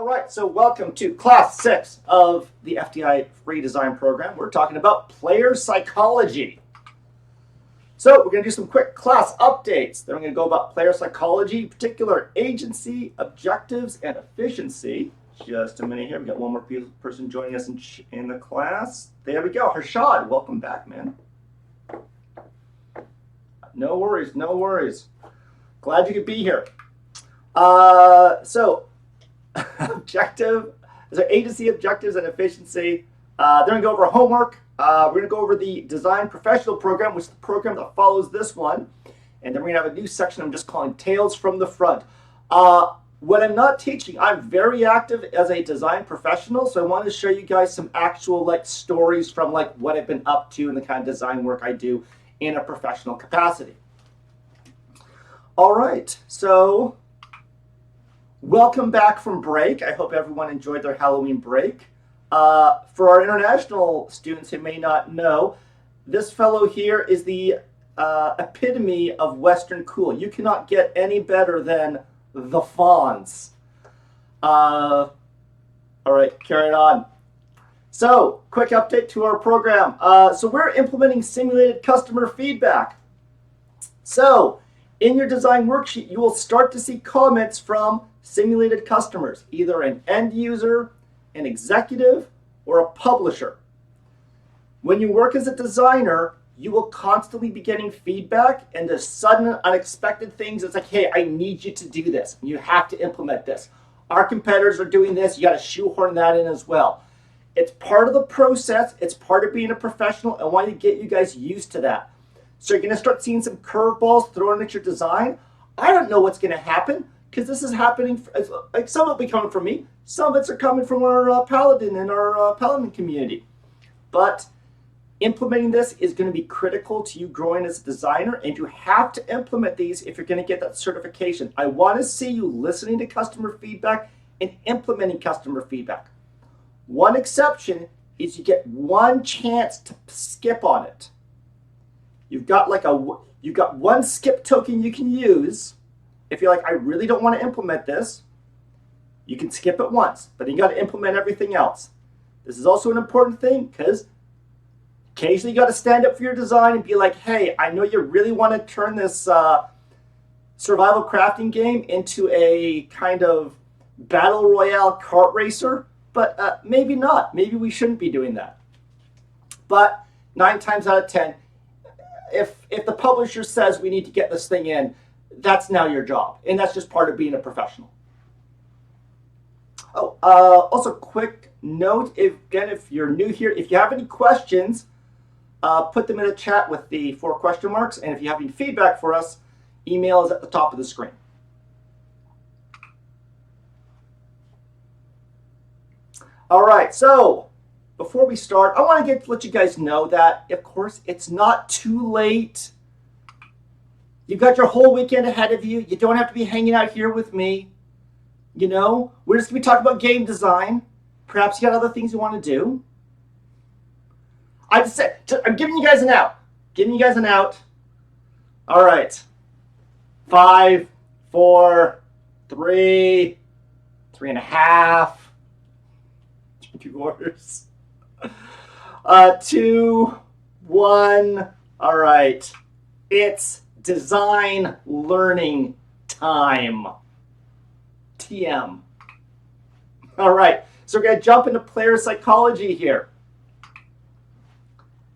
right, so welcome to class 6 of the FDI free design program. We're talking about player psychology. So we're going to do some quick class updates. Then we're going to go about player psychology, particular agency, objectives, and efficiency. Just a minute here. We've got one more person joining us in the class. There we go. Harshad, welcome back, man. No worries, no worries. Glad you could be here. Agency, objectives, and efficiency. They're going to go over homework. We're going to go over the design professional program, which is the program that follows this one. And then we're going to have a new section I'm just calling Tales from the Front. When I'm not teaching, I'm very active as a design professional. So I want to show you guys some actual stories from what I've been up to and the kind of design work I do in a professional capacity. All right, so welcome back from break. I hope everyone enjoyed their Halloween break. For our international students who may not know, this fellow here is the epitome of Western cool. You cannot get any better than the Fonz. All right, carrying on. So, quick update to our program. So we're implementing simulated customer feedback. So, in your design worksheet, you will start to see comments from simulated customers, either an end user, an executive, or a publisher. When you work as a designer, you will constantly be getting feedback and the sudden unexpected things. It's like, hey, I need you to do this. You have to implement this. Our competitors are doing this. You got to shoehorn that in as well. It's part of the process. It's part of being a professional. I want to get you guys used to that. So you're going to start seeing some curveballs thrown at your design. I don't know what's going to happen because this is happening. Some of it will be coming from me. Some of it's are coming from our Paladin and our Paladin community. But implementing this is going to be critical to you growing as a designer, and you have to implement these if you're going to get that certification. I want to see you listening to customer feedback and implementing customer feedback. One exception is you get one chance to skip on it. You've got one skip token you can use. If you're like, I really don't want to implement this, you can skip it once, but you got to implement everything else. This is also an important thing because occasionally you got to stand up for your design and be like, hey, I know you really want to turn this survival crafting game into a kind of battle royale kart racer, but maybe not. Maybe we shouldn't be doing that. But 9 times out of 10, if the publisher says we need to get this thing in, that's now your job, and that's just part of being a professional. Oh, also quick note, if you're new here, if you have any questions, put them in the chat with the 4 question marks, and if you have any feedback for us, email is at the top of the screen. All right, so before we start, I want to let you guys know that, of course, it's not too late. You've got your whole weekend ahead of you. You don't have to be hanging out here with me. You know, we're just going to be talking about game design. Perhaps you got other things you want to do. I'm giving you guys an out. Giving you guys an out. All right. 5, 4, 3, 3.5. 2 quarters. 2, 1. All right. It's design learning time. TM. All right. So we're going to jump into player psychology here.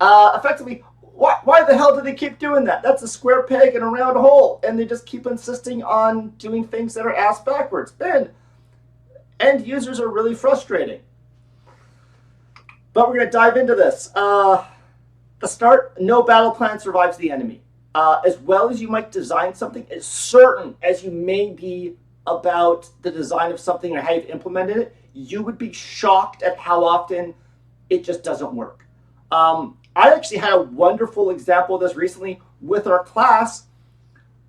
Effectively, why the hell do they keep doing that? That's a square peg in a round hole, and they just keep insisting on doing things that are ass backwards. And end users are really frustrating. But we're going to dive into this. The start, no battle plan survives the enemy. As well as you might design something, as certain as you may be about the design of something or how you've implemented it, you would be shocked at how often it just doesn't work. I actually had a wonderful example of this recently with our class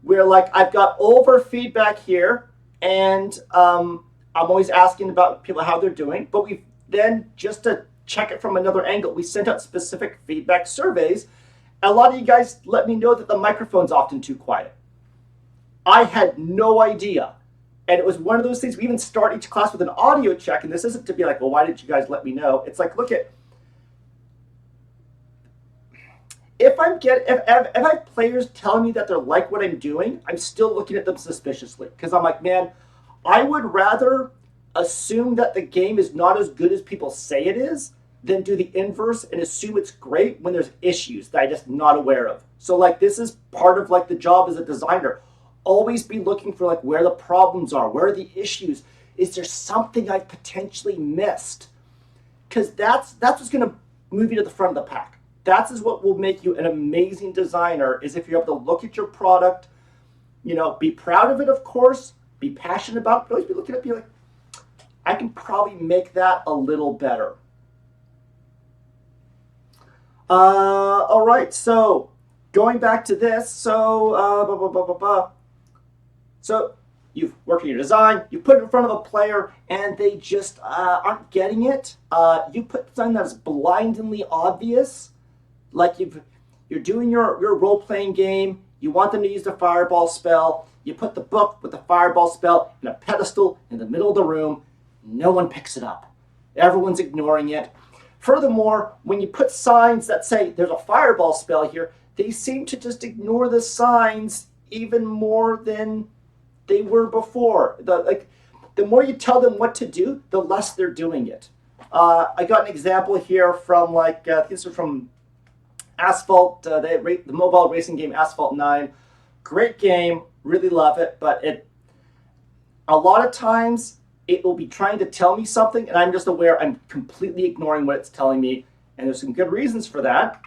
where I've got all of our feedback here, and I'm always asking about people how they're doing, but we've then, just to check it from another angle, we sent out specific feedback surveys. A lot of you guys let me know that the microphone's often too quiet. I had no idea. And it was one of those things, we even start each class with an audio check, and this isn't to be like, well, why didn't you guys let me know? It's like, look at, if I have players telling me that they're like what I'm doing, I'm still looking at them suspiciously. Because I'm like, man, I would rather assume that the game is not as good as people say it is than do the inverse and assume it's great when there's issues that I'm just not aware of. So like this is part of like the job as a designer. Always be looking for like where the problems are, where are the issues. Is there something I've potentially missed? Because that's what's going to move you to the front of the pack. That's what will make you an amazing designer, is if you're able to look at your product, you know, be proud of it, of course, be passionate about it, but always be looking at it, be like, I can probably make that a little better. All right, so going back to this, so so you've worked on your design, you put it in front of a player, and they just aren't getting it. You put something that's blindingly obvious, like you're doing your role-playing game, you want them to use the fireball spell, you put the book with the fireball spell in a pedestal in the middle of the room, no one picks it up. Everyone's ignoring it. Furthermore, when you put signs that say there's a fireball spell here, they seem to just ignore the signs even more than they were before. The more you tell them what to do, the less they're doing it. I got an example here from this is from Asphalt, the mobile racing game Asphalt 9. Great game, really love it, but a lot of times it will be trying to tell me something, and I'm just aware I'm completely ignoring what it's telling me, and there's some good reasons for that.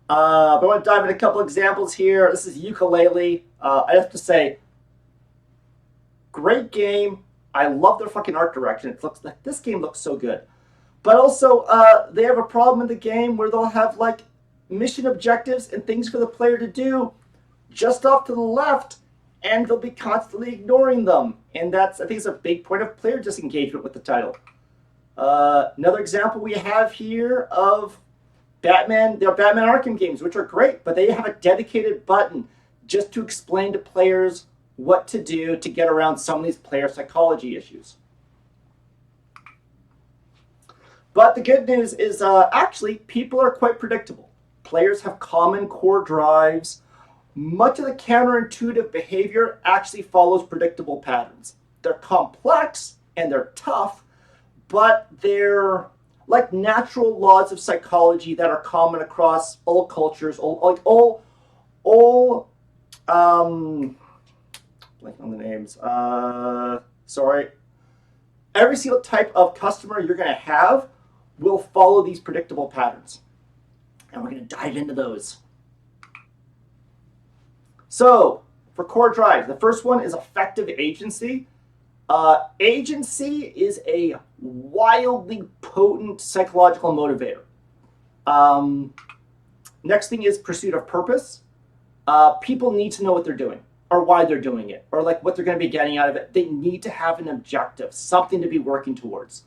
But I want to dive into a couple examples here. This is Ukulele. I have to say, great game. I love their fucking art direction. It looks like this game looks so good. But also, they have a problem in the game where they'll have like mission objectives and things for the player to do just off to the left, and they'll be constantly ignoring them. And that's, I think, it's a big point of player disengagement with the title. Another example we have here of Batman, there are Batman Arkham games, which are great, but they have a dedicated button just to explain to players what to do to get around some of these player psychology issues. But the good news is actually people are quite predictable. Players have common core drives. Much of the counterintuitive behavior actually follows predictable patterns. They're complex and they're tough, but they're like natural laws of psychology that are common across all cultures, blank on the names. Sorry. Every single type of customer you're going to have will follow these predictable patterns. And we're going to dive into those. So, for core drives, the first one is effective agency. Agency is a wildly potent psychological motivator. Next thing is pursuit of purpose. People need to know what they're doing, or why they're doing it, or like what they're going to be getting out of it. They need to have an objective, something to be working towards.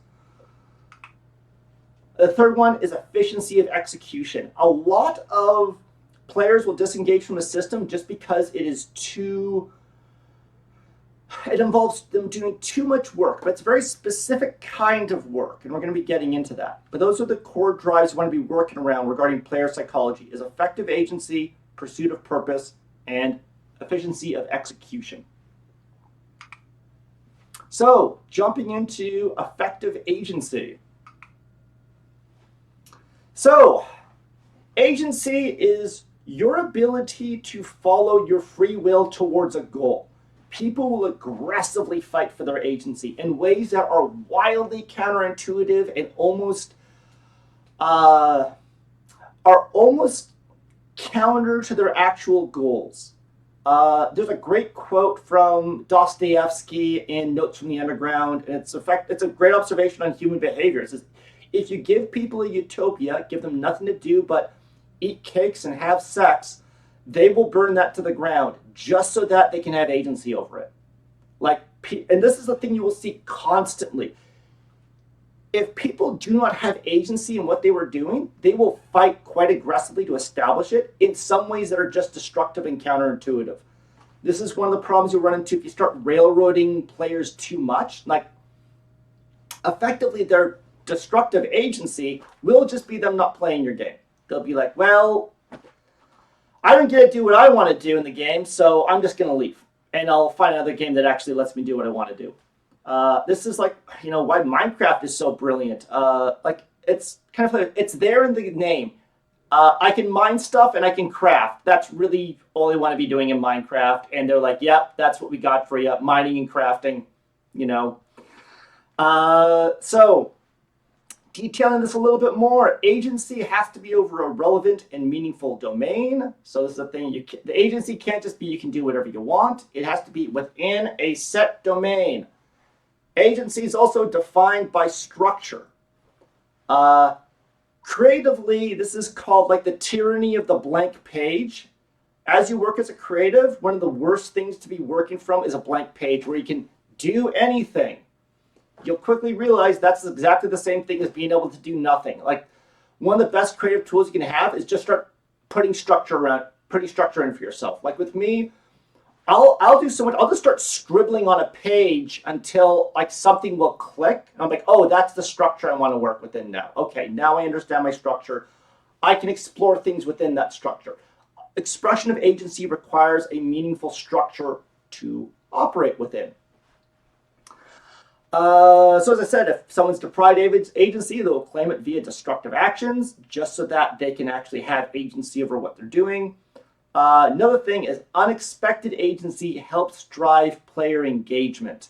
The third one is efficiency of execution. A lot of players will disengage from the system just because it involves them doing too much work, but it's a very specific kind of work, and we're going to be getting into that. But those are the core drives you want to be working around regarding player psychology: is effective agency, pursuit of purpose, and efficiency of execution. So, jumping into effective agency. So, agency is your ability to follow your free will towards a goal. People will aggressively fight for their agency in ways that are wildly counterintuitive and are almost counter to their actual goals. There's a great quote from Dostoevsky in Notes from the Underground, and it's a great observation on human behavior. It says, if you give people a utopia, give them nothing to do but eat cakes and have sex, they will burn that to the ground just so that they can have agency over it. And this is the thing you will see constantly. If people do not have agency in what they were doing, they will fight quite aggressively to establish it in some ways that are just destructive and counterintuitive. This is one of the problems you'll run into if you start railroading players too much. Like, effectively, their destructive agency will just be them not playing your game. They'll be like, well, I don't get to do what I want to do in the game, so I'm just going to leave. And I'll find another game that actually lets me do what I want to do. This is like, why Minecraft is so brilliant. Like, it's kind of like, it's there in the name. I can mine stuff and I can craft. That's really all I want to be doing in Minecraft. And they're like, yep, that's what we got for you, mining and crafting, So, detailing this a little bit more, agency has to be over a relevant and meaningful domain. So this is the thing, the agency can't just be you can do whatever you want. It has to be within a set domain. Agency is also defined by structure. Creatively, this is called like the tyranny of the blank page. As you work as a creative, one of the worst things to be working from is a blank page where you can do anything. You'll quickly realize that's exactly the same thing as being able to do nothing. Like, one of the best creative tools you can have is just start putting structure in for yourself. Like with me, I'll do so much. I'll just start scribbling on a page until like something will click. And I'm like, oh, that's the structure I want to work within now. Okay, now I understand my structure. I can explore things within that structure. Expression of agency requires a meaningful structure to operate within. So as I said, if someone's deprived agency, they will claim it via destructive actions, just so that they can actually have agency over what they're doing. Another thing is unexpected agency helps drive player engagement.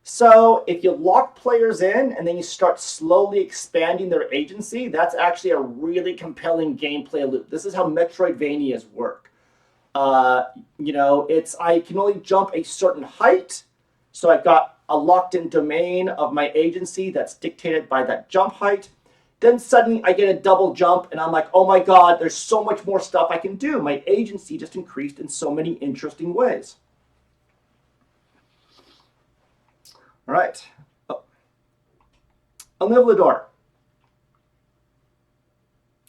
So if you lock players in and then you start slowly expanding their agency, that's actually a really compelling gameplay loop. This is how Metroidvanias work. I can only jump a certain height, so I've got a locked-in domain of my agency that's dictated by that jump height. Then suddenly I get a double jump and I'm like, oh my God, there's so much more stuff I can do. My agency just increased in so many interesting ways. All right. Oh. Unlivelador.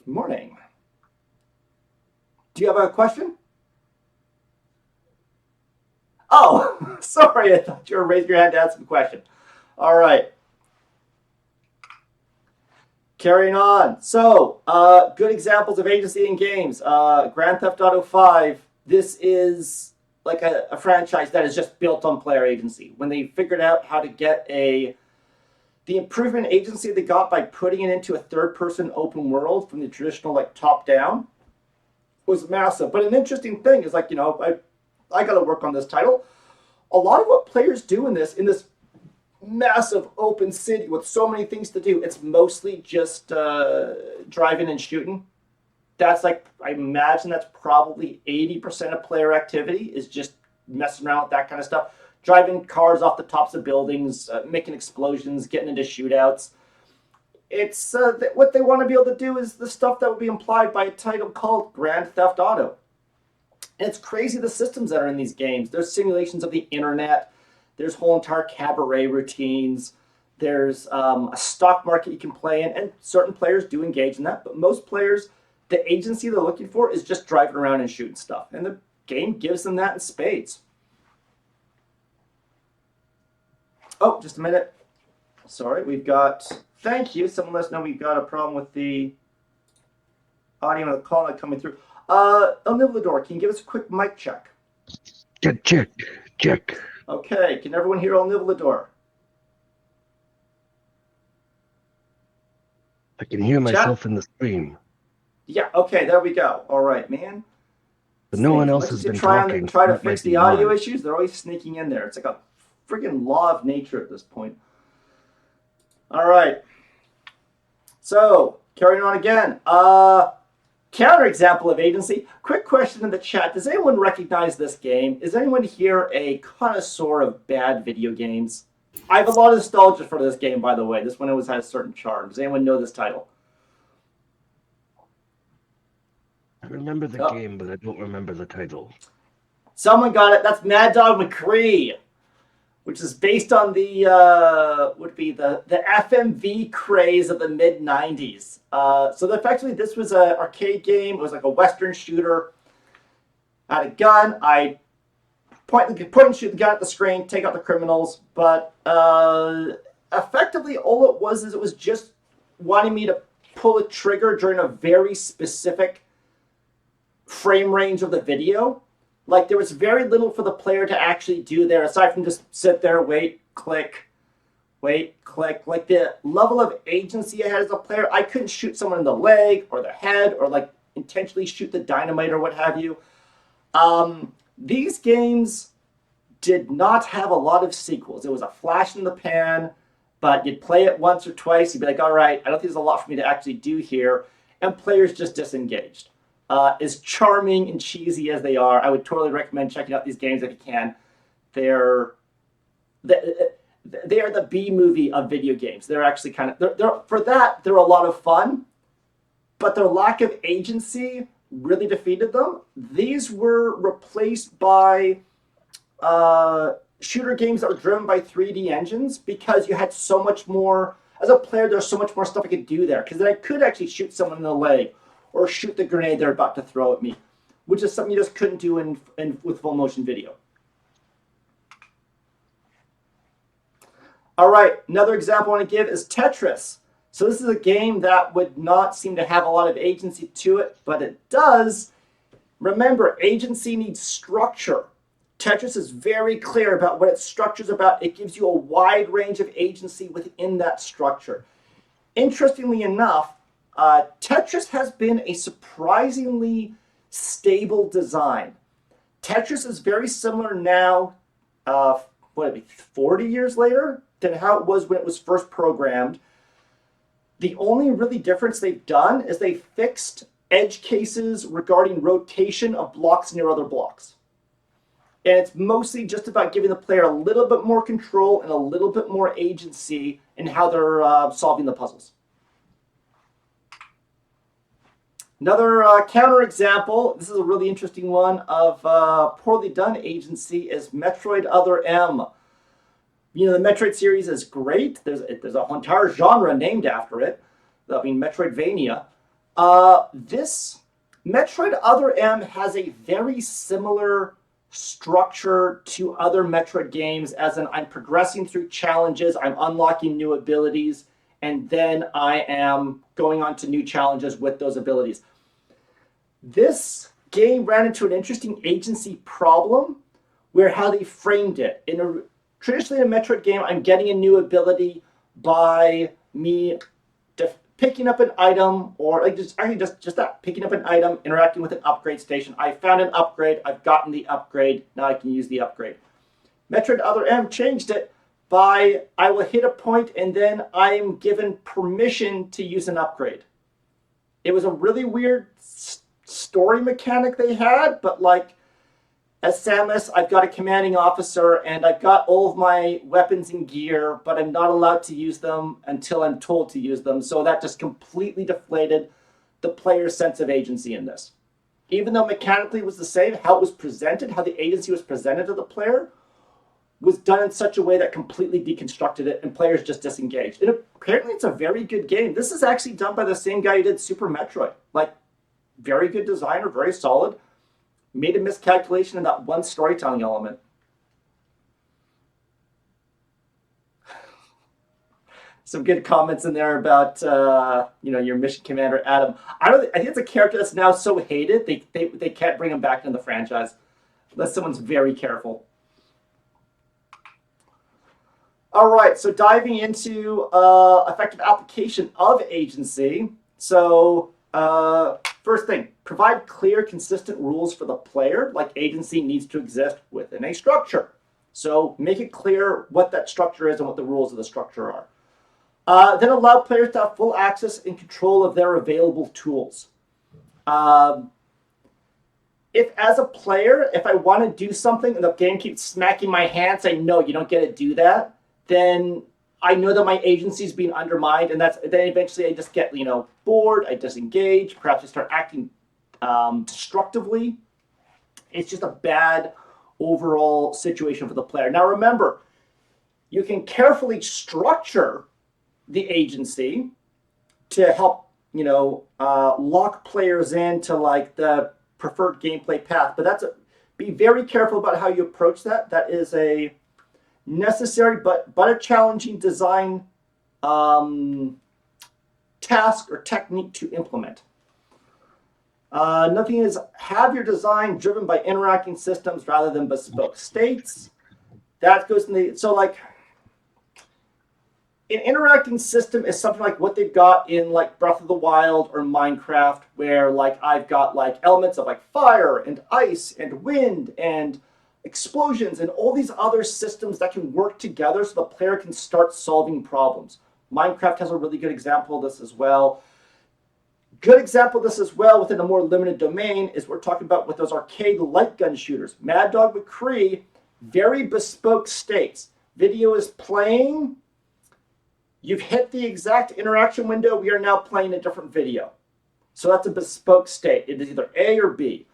Good morning. Do you have a question? Oh, sorry. I thought you were raising your hand to ask a question. All right. Carrying on. So, good examples of agency in games. Grand Theft Auto 5. This is like a franchise that is just built on player agency. When they figured out how to get the improvement agency they got by putting it into a third-person open world from the traditional like top-down was massive. But an interesting thing is like, I got to work on this title. A lot of what players do in this massive open city with so many things to do, it's mostly just driving and shooting. That's like, I imagine that's probably 80% of player activity is just messing around with that kind of stuff. Driving cars off the tops of buildings, making explosions, getting into shootouts. It's what they want to be able to do is the stuff that would be implied by a title called Grand Theft Auto. And it's crazy the systems that are in these games. There's simulations of the internet. There's whole entire cabaret routines. There's a stock market you can play in, and certain players do engage in that. But most players, the agency they're looking for is just driving around and shooting stuff. And the game gives them that in spades. Oh, just a minute. Sorry, thank you. Someone let us know we've got a problem with the audio of the call not coming through. Unlivelador, can you give us a quick mic check? Check. Okay, can everyone hear Unlivelador? I can hear myself in the stream. Yeah, okay, there we go. All right, man. But no one else has been talking. Try to fix the audio issues. They're always sneaking in there. It's like a freaking law of nature at this point. All right. So, carrying on again. Counterexample of agency. Quick question in the chat. Does anyone recognize this game? Is anyone here a connoisseur of bad video games? I have a lot of nostalgia for this game, by the way. This one always had a certain charm. Does anyone know this title? I remember the game, but I don't remember the title. Someone got it. That's Mad Dog McCree, which is based on the FMV craze of the mid-90s. So effectively, this was an arcade game. It was like a Western shooter. I had a gun. I point and shoot the gun at the screen, take out the criminals. But effectively, all it was is it was just wanting me to pull a trigger during a very specific frame range of the video. Like, there was very little for the player to actually do there, aside from just sit there, wait, click. Like, the level of agency I had as a player, I couldn't shoot someone in the leg or the head or, like, intentionally shoot the dynamite or what have you. These games did not have a lot of sequels. It was a flash in the pan, but you'd play it once or twice, you'd be like, all right, I don't think there's a lot for me to actually do here, and players just disengaged. As charming and cheesy as they are, I would totally recommend checking out these games if you can. They are the B movie of video games. They're actually they're a lot of fun, but their lack of agency really defeated them. These were replaced by shooter games that were driven by 3D engines, because you had so much more, as a player, there's so much more stuff I could do there, because then I could actually shoot someone in the leg or shoot the grenade they're about to throw at me, which is something you just couldn't do with full motion video. All right, another example I want to give is Tetris. So this is a game that would not seem to have a lot of agency to it, but it does. Remember, agency needs structure. Tetris is very clear about what its structure is about. It gives you a wide range of agency within that structure. Interestingly enough, Tetris has been a surprisingly stable design. Tetris is very similar now, 40 years later, than how it was when it was first programmed. The only really difference they've done is they fixed edge cases regarding rotation of blocks near other blocks. And it's mostly just about giving the player a little bit more control and a little bit more agency in how they're solving the puzzles. Another counter example, this is a really interesting one, of poorly done agency is Metroid Other M. You know, the Metroid series is great. There's a entire genre named after it. I mean, Metroidvania. This Metroid Other M has a very similar structure to other Metroid games, as in I'm progressing through challenges, I'm unlocking new abilities, and then I am going on to new challenges with those abilities. This game ran into an interesting agency problem where how they framed it. Traditionally in a Metroid game, I'm getting a new ability by me picking up an item, or like just that, picking up an item, interacting with an upgrade station. I found an upgrade, I've gotten the upgrade, now I can use the upgrade. Metroid Other M changed it by I will hit a point and then I'm given permission to use an upgrade. It was a really weird story mechanic they had, but like, as Samus, I've got a commanding officer and I've got all of my weapons and gear, but I'm not allowed to use them until I'm told to use them. So that just completely deflated the player's sense of agency in this. Even though mechanically it was the same, how it was presented, how the agency was presented to the player, was done in such a way that completely deconstructed it and players just disengaged. And apparently it's a very good game. This is actually done by the same guy who did Super Metroid. Like, very good designer, very solid. Made a miscalculation in that one storytelling element. Some good comments in there about your mission commander Adam. I think it's a character that's now so hated they can't bring him back into the franchise unless someone's very careful. All right, so diving into effective application of agency. So first thing, provide clear, consistent rules for the player. Like, agency needs to exist within a structure. So make it clear what that structure is and what the rules of the structure are. Then allow players to have full access and control of their available tools. If as a player, if I want to do something and the game keeps smacking my hand saying, no, you don't get to do that, then I know that my agency is being undermined, and then eventually I just get bored, I disengage, perhaps I start acting destructively. It's just a bad overall situation for the player. Now remember, you can carefully structure the agency to help lock players into like the preferred gameplay path, but be very careful about how you approach that. That is a necessary but a challenging design task or technique to implement. Another thing is have your design driven by interacting systems rather than bespoke states. That goes in the, so like an interacting system is something like what they've got in like Breath of the Wild or Minecraft, where like I've got like elements of like fire and ice and wind and explosions and all these other systems that can work together so the player can start solving problems. Minecraft has a really good example of this as well. Good example of this as well within a more limited domain is we're talking about with those arcade light gun shooters. Mad Dog McCree, very bespoke states. Video is playing. You've hit the exact interaction window. We are now playing a different video. So that's a bespoke state. It is either A or B.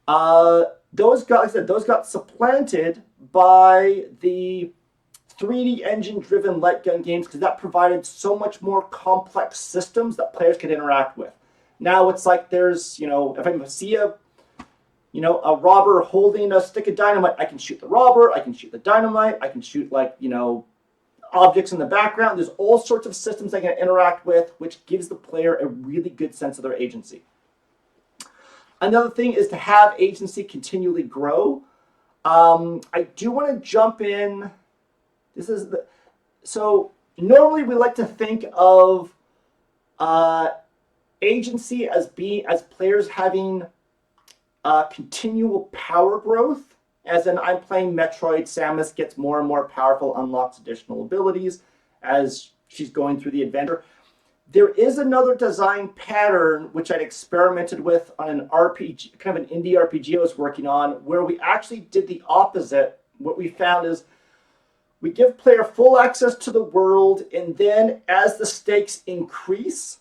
Those got, like I said, those got supplanted by the 3D engine-driven light gun games because that provided so much more complex systems that players could interact with. Now it's like there's, if I see a robber holding a stick of dynamite, I can shoot the robber, I can shoot the dynamite, I can shoot objects in the background. There's all sorts of systems I can interact with, which gives the player a really good sense of their agency. Another thing is to have agency continually grow. I do want to jump in. So normally we like to think of agency as players having continual power growth. As in, I'm playing Metroid, Samus gets more and more powerful, unlocks additional abilities as she's going through the adventure. There is another design pattern which I'd experimented with on an RPG, kind of an indie RPG I was working on, where we actually did the opposite. What we found is we give player full access to the world, and then as the stakes increase,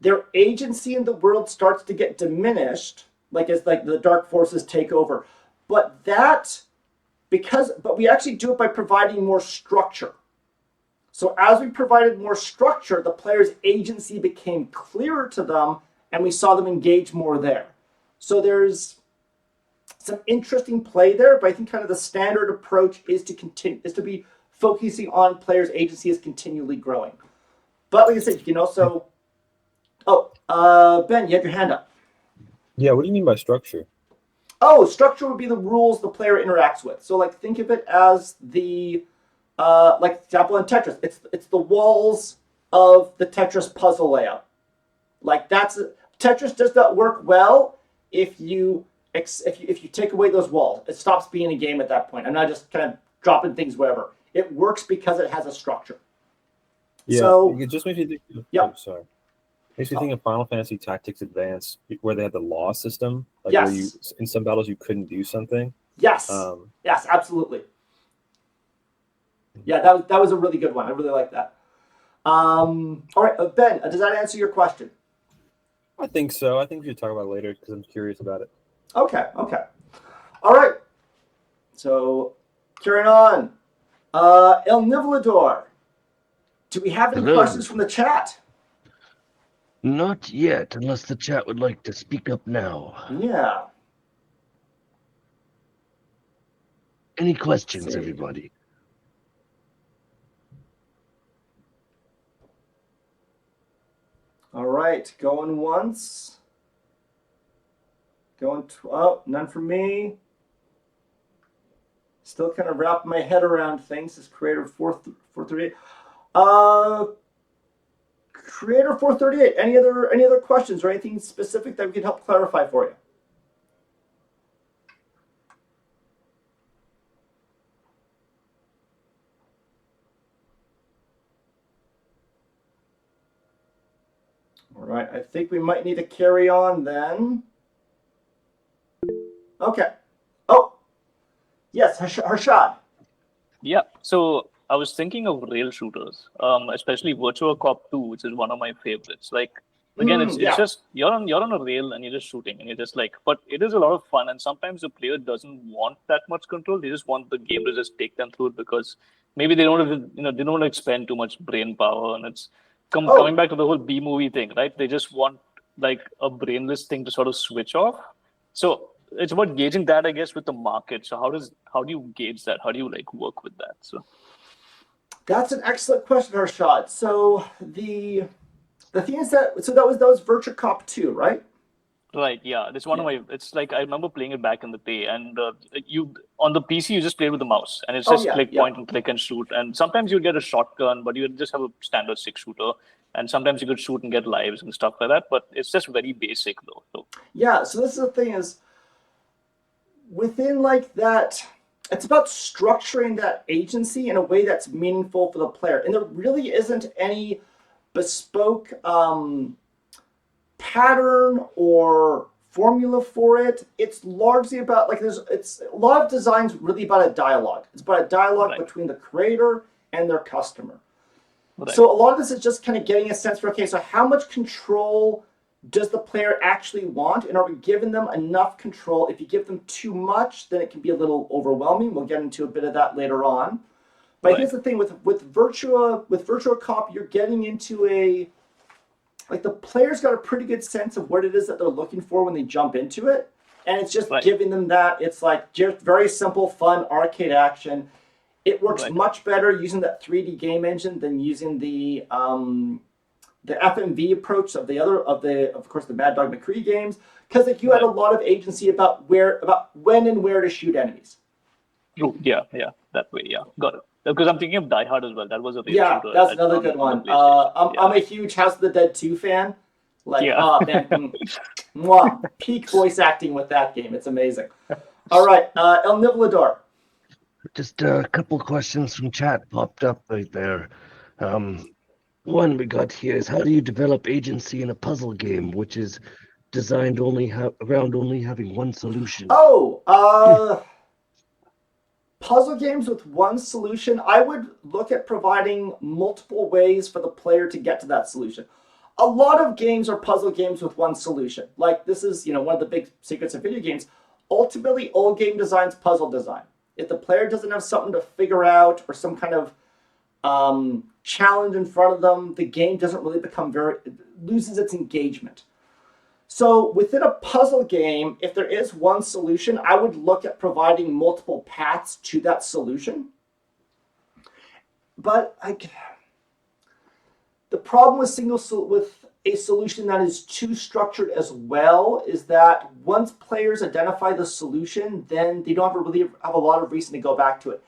their agency in the world starts to get diminished, as the dark forces take over. But we actually do it by providing more structure. So as we provided more structure, the player's agency became clearer to them, and we saw them engage more there. So there's some interesting play there, but I think kind of the standard approach is to be focusing on players' agency as continually growing. But like I said, you can also. Ben, you have your hand up. Yeah, what do you mean by structure? Oh, structure would be the rules the player interacts with. So think of it as the example in Tetris. It's the walls of the Tetris puzzle layout. Tetris does not work well if you take away those walls. It stops being a game at that point. I'm not just kind of dropping things wherever. It works because it has a structure. Yeah, so, it just makes me think. Yeah. Sorry. Makes me think of Final Fantasy Tactics Advance, where they had the law system, yes. where in some battles you couldn't do something. Yes. Yes, absolutely. Yeah, that was a really good one. I really like that. All right, Ben, does that answer your question? I think so. I think we should talk about it later because I'm curious about it. Okay. All right. So, carrying on. El Nivelador, do we have any questions from the chat? Not yet, unless the chat would like to speak up now. Yeah. Any questions, everybody? All right, going once. None from me. Still kind of wrapping my head around things. This Creator 438. Creator 438. Any other questions or anything specific that we can help clarify for you? All right, I think we might need to carry on then. Okay. Oh, yes, Harshad. Yeah, so I was thinking of rail shooters, especially Virtua Cop 2, which is one of my favorites. It's just you're on a rail and you're just shooting and you're just but it is a lot of fun, and sometimes the player doesn't want that much control. They just want the game to just take them through it because maybe they don't want to expend too much brain power, and it's coming back to the whole B movie thing, right? They just want a brainless thing to sort of switch off. So it's about gauging that, I guess, with the market. So how do you gauge that? How do you like work with that? So That's an excellent question, Harshad. So the thing is that that was Virtua Cop 2, right? right, yeah, it's one of my. It's like I remember playing it back in the day, and you on the PC you just play with the mouse, and it's Oh just yeah, click, yeah. point, and click and shoot. And sometimes you'd get a shotgun, but you'd just have a standard 6 shooter. And sometimes you could shoot and get lives and stuff like that. But it's just very basic though. So Yeah, so this is the thing is within like that, it's about structuring that agency in a way that's meaningful for the player. And there really isn't any bespoke pattern or formula for it. It's largely about like it's a lot of designs really about a dialogue. It's about a dialogue Right. between the creator and their customer. right, So a lot of this is just kind of getting a sense for, okay, so how much control does the player actually want? And are we giving them enough control? If you give them too much, then it can be a little overwhelming. We'll get into a bit of that later on. But Right. here's the thing with Virtua Cop, you're getting into like the player's got a pretty good sense of what it is that they're looking for when they jump into it. And it's just Right. giving them that. It's like just very simple, fun arcade action. It works Right. much better using that 3D game engine than using the FMV approach of of course the Mad Dog McCree games, because like you had a lot of agency about when and where to shoot enemies. True. Yeah, that way. Yeah, got it. Because I'm thinking of Die Hard as well. That was a real Yeah, shooter. that's another good the one. PlayStation. I'm a huge House of the Dead 2 fan. Like, Yeah. oh man, mwah, peak voice acting with that game. It's amazing. All right, El Nivelador. Just a couple questions from chat popped up right there. One we got here is how do you develop agency in a puzzle game, which is designed around only having one solution? Puzzle games with one solution, I would look at providing multiple ways for the player to get to that solution. A lot of games are puzzle games with one solution. Like this is, one of the big secrets of video games. Ultimately, all game design's puzzle design. If the player doesn't have something to figure out or some kind of challenge in front of them, the game doesn't really it loses its engagement. So within a puzzle game, if there is one solution, I would look at providing multiple paths to that solution. But the problem with a solution that is too structured as well is that once players identify the solution, then they don't really have a lot of reason to go back to it.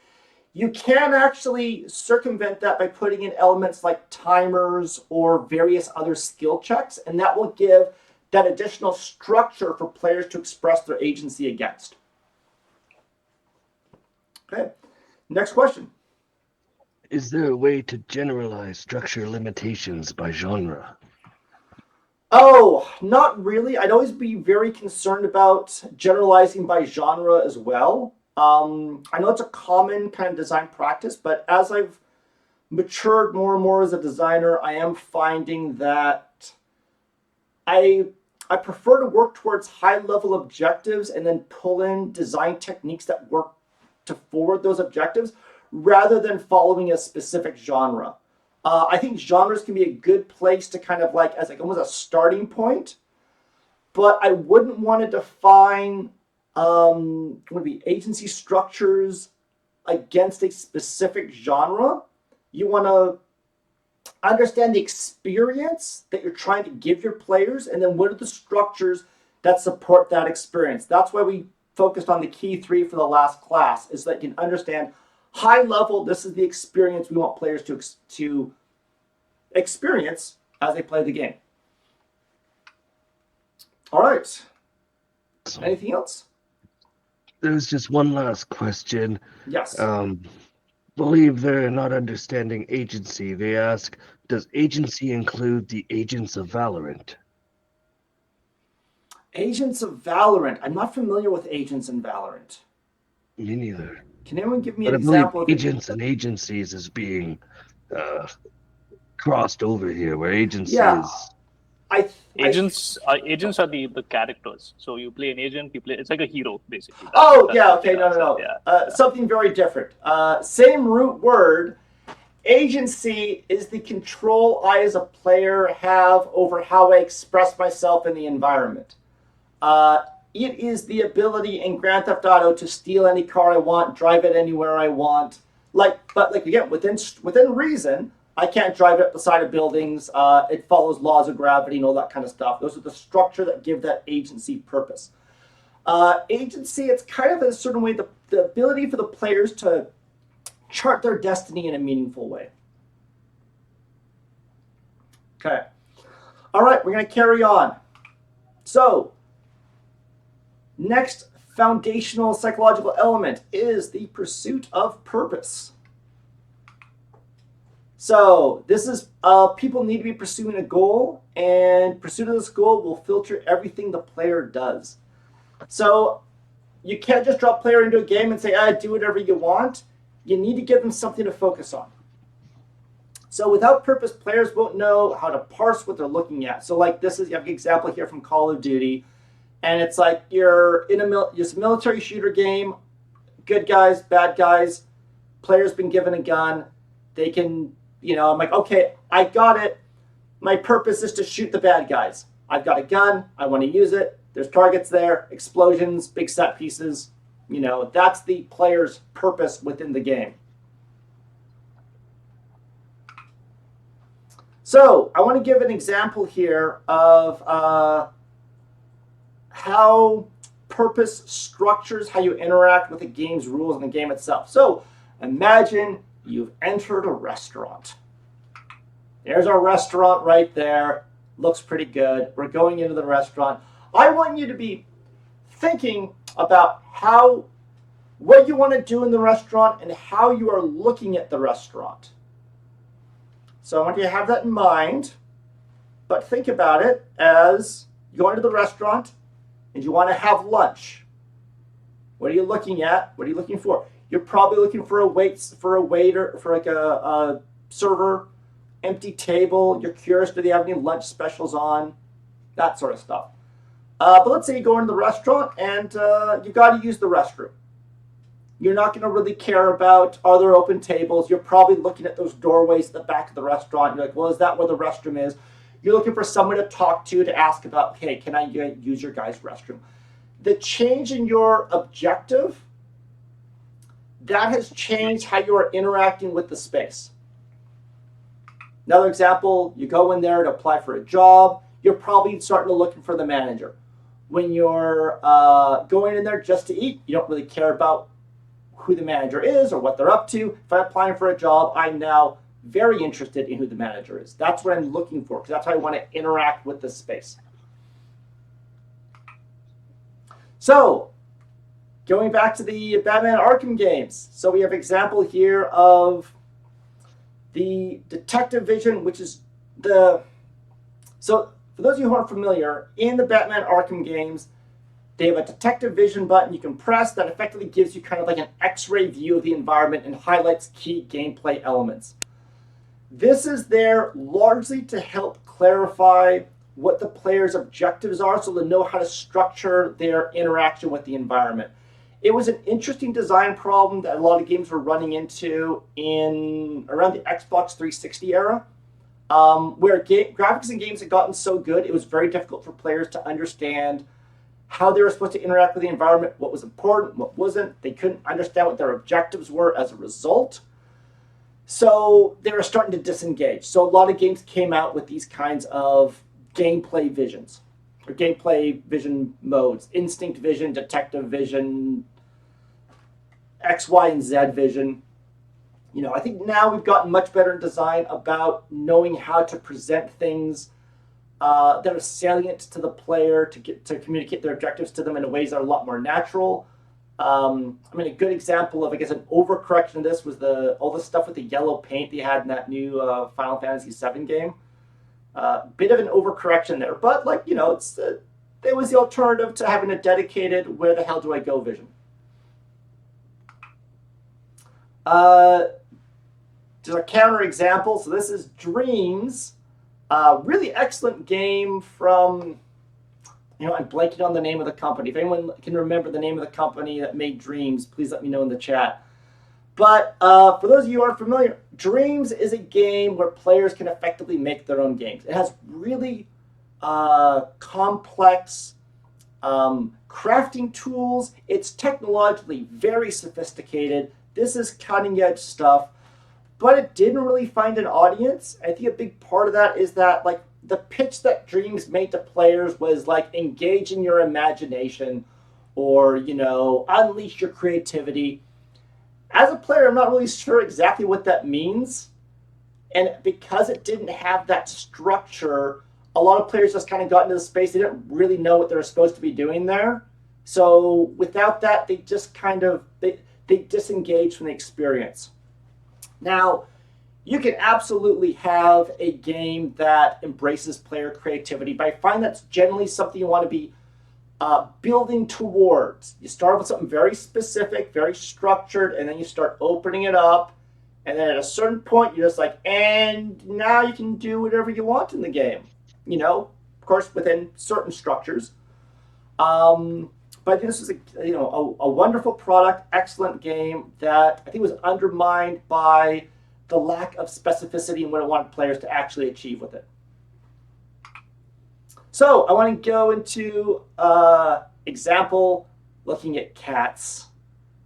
You can actually circumvent that by putting in elements like timers or various other skill checks, and that will give that additional structure for players to express their agency against. Okay, next question. Is there a way to generalize structure limitations by genre? Oh, not really. I'd always be very concerned about generalizing by genre as well. I know it's a common kind of design practice, but as I've matured more and more as a designer, I am finding that I prefer to work towards high-level objectives and then pull in design techniques that work to forward those objectives rather than following a specific genre. I think genres can be a good place to kind of like as like almost a starting point, but I wouldn't want to define agency structures against a specific genre. You want to understand the experience that you're trying to give your players, and then what are the structures that support that experience. That's why we focused on the key three for the last class, is that you can understand high level, this is the experience we want players to experience as they play the game. All right. Anything else? There's just one last question. Yes. Believe they're not understanding agency. They ask, does agency include the agents of Valorant? Agents of Valorant. I'm not familiar with agents in Valorant. Me neither. Can anyone give me But an I believe example of agents and agencies is being crossed over here, where agency Yeah. is. Agents are the characters. So you play an agent, it's like a hero basically. Oh, That's yeah, what okay, they no. are. Yeah. Something very different. Same root word. Agency is the control I as a player have over how I express myself in the environment. it is the ability in Grand Theft Auto to steal any car I want, drive it anywhere I want. But again, within reason, I can't drive it up the side of buildings. It follows laws of gravity and all that kind of stuff. Those are the structure that give that agency purpose. Agency, it's kind of in a certain way the ability for the players to chart their destiny in a meaningful way. Okay. All right, we're going to carry on. So, next foundational psychological element is the pursuit of purpose. So, this is people need to be pursuing a goal, and pursuit of this goal will filter everything the player does. So, you can't just drop player into a game and say, do whatever you want. You need to give them something to focus on. So without purpose, players won't know how to parse what they're looking at. So like this is, you have an example here from Call of Duty, and it's like you're in a military shooter game, good guys, bad guys, player's been given a gun, they can, I'm like, okay, I got it. My purpose is to shoot the bad guys. I've got a gun, I want to use it. There's targets there, explosions, big set pieces. That's the player's purpose within the game. So I want to give an example here of how purpose structures how you interact with the game's rules and the game itself. So imagine you've entered a restaurant. There's our restaurant right there. Looks pretty good. We're going into the restaurant. I want you to be thinking about what you want to do in the restaurant and how you are looking at the restaurant. So I want you to have that in mind, but think about it as you go into the restaurant and you want to have lunch. What are you looking at? What are you looking for? You're probably looking for a waiter, for like a server, empty table. You're curious, do they have any lunch specials on? That sort of stuff. But let's say you go into the restaurant and you got to use the restroom. You're not going to really care about are there open tables. You're probably looking at those doorways at the back of the restaurant. You're like, well, is that where the restroom is? You're looking for someone to talk to ask about, hey, can I use your guys' restroom? The change in your objective, that has changed how you are interacting with the space. Another example, you go in there to apply for a job. You're probably starting to looking for the manager. When you're going in there just to eat, you don't really care about who the manager is or what they're up to. If I'm applying for a job, I'm now very interested in who the manager is. That's what I'm looking for, because that's how I want to interact with the space. So, going back to the Batman Arkham games. So we have an example here of the detective vision, which is so for those of you who aren't familiar, in the Batman Arkham games, they have a detective vision button you can press that effectively gives you kind of like an X-ray view of the environment and highlights key gameplay elements. This is there largely to help clarify what the player's objectives are so they know how to structure their interaction with the environment. It was an interesting design problem that a lot of games were running into around the Xbox 360 era, where graphics in games had gotten so good, it was very difficult for players to understand how they were supposed to interact with the environment, what was important, what wasn't. They couldn't understand what their objectives were as a result. So they were starting to disengage. So a lot of games came out with these kinds of gameplay visions, or gameplay vision modes, instinct vision, detective vision, X, Y, and Z vision. I think now we've gotten much better in design about knowing how to present things that are salient to the player to communicate their objectives to them in ways that are a lot more natural. A good example of, I guess, an overcorrection of this was all the stuff with the yellow paint they had in that new Final Fantasy VII game. Bit of an overcorrection there, but it was the alternative to having a dedicated "where the hell do I go" vision. Just a counter example. So this is Dreams. Really excellent game from, I'm blanking on the name of the company. If anyone can remember the name of the company that made Dreams, please let me know in the chat. But for those of you who aren't familiar, Dreams is a game where players can effectively make their own games. It has really complex crafting tools. It's technologically very sophisticated. This is cutting edge stuff, but it didn't really find an audience. I think a big part of that is that like the pitch that Dreams made to players was like engage in your imagination or, unleash your creativity. As a player, I'm not really sure exactly what that means. And because it didn't have that structure, a lot of players just kind of got into the space. They didn't really know what they were supposed to be doing there. So without that, they just kind of, they disengaged from the experience. Now, you can absolutely have a game that embraces player creativity, but I find that's generally something you want to be building towards. You start with something very specific, very structured, and then you start opening it up. And then at a certain point, you're just like, and now you can do whatever you want in the game. Of course, within certain structures. But I think this is a wonderful product, excellent game that I think was undermined by the lack of specificity in what I wanted players to actually achieve with it. So I want to go into example looking at cats.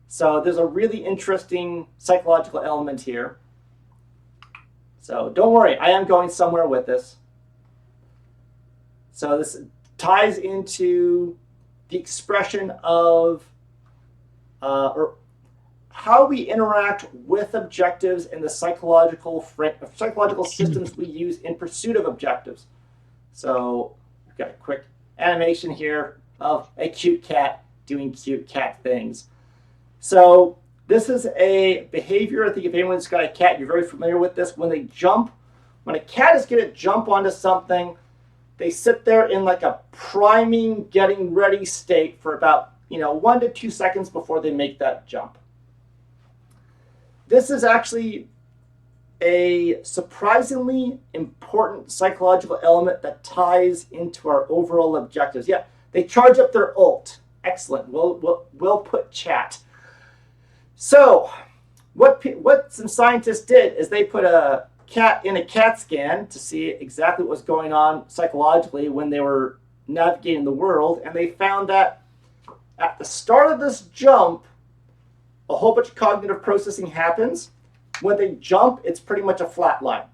So there's a really interesting psychological element here. So don't worry, I am going somewhere with this. So this ties into the expression of or how we interact with objectives and the psychological systems we use in pursuit of objectives. So we've got a quick animation here of a cute cat doing cute cat things. So this is a behavior. I think if anyone's got a cat, you're very familiar with this. When they jump, when a cat is going to jump onto something, they sit there in like a priming, getting ready state for about 1 to 2 seconds before they make that jump. This is actually a surprisingly important psychological element that ties into our overall objectives. Yeah, they charge up their ult. Excellent. We'll put chat. So what some scientists did is they put a cat in a CAT scan to see exactly what was going on psychologically when they were navigating the world, and they found that at the start of this jump, a whole bunch of cognitive processing happens. When they jump, it's pretty much a flat line.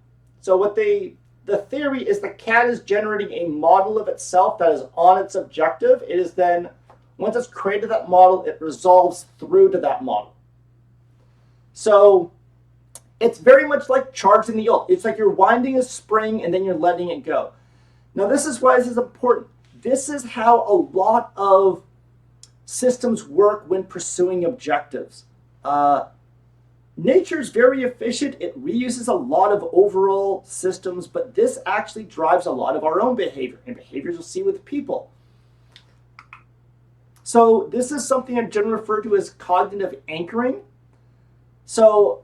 So the theory is the cat is generating a model of itself that is on its objective. It is then, once it's created that model, it resolves through to that model. So it's very much like charging the ult. It's like you're winding a spring and then you're letting it go. Now this is why this is important. This is how a lot of systems work when pursuing objectives. Nature's very efficient. It reuses a lot of overall systems, but this actually drives a lot of our own behavior, and behaviors you'll see with people. So this is something I generally refer to as cognitive anchoring. So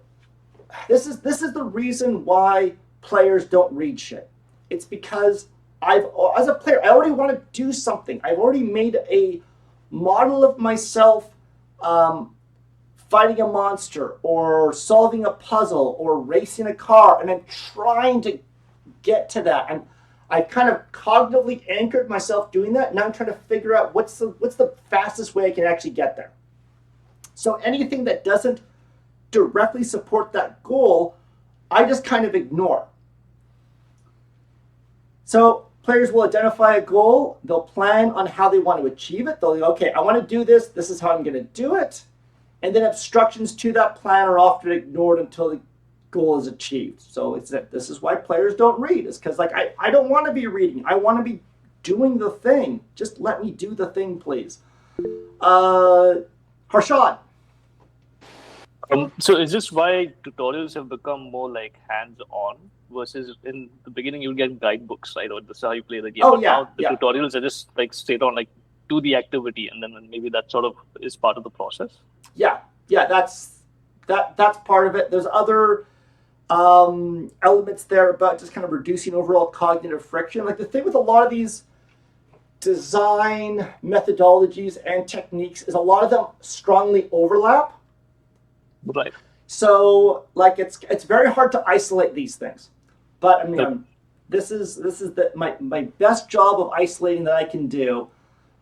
this is the reason why players don't read shit. It's because as a player, I already want to do something. I've already made a model of myself fighting a monster or solving a puzzle or racing a car, and I'm trying to get to that. And I've kind of cognitively anchored myself doing that. Now I'm trying to figure out what's the fastest way I can actually get there. So anything that doesn't directly support that goal, I just kind of ignore. So players will identify a goal. They'll plan on how they want to achieve it. They'll go, okay, I want to do this. This is how I'm going to do it. And then obstructions to that plan are often ignored until the goal is achieved. So this is why players don't read. It's because I don't want to be reading. I want to be doing the thing. Just let me do the thing, please. Harshad. So is this why tutorials have become more like hands-on versus in the beginning you would get guidebooks, right? Or this is how you play the game. Oh, but now the tutorials are just like straight on, like do the activity, and then maybe that sort of is part of the process. Yeah, that's part of it. There's other elements there about just kind of reducing overall cognitive friction. Like the thing with a lot of these design methodologies and techniques is a lot of them strongly overlap. Right. So like it's very hard to isolate these things. But I mean, this is my best job of isolating that I can do.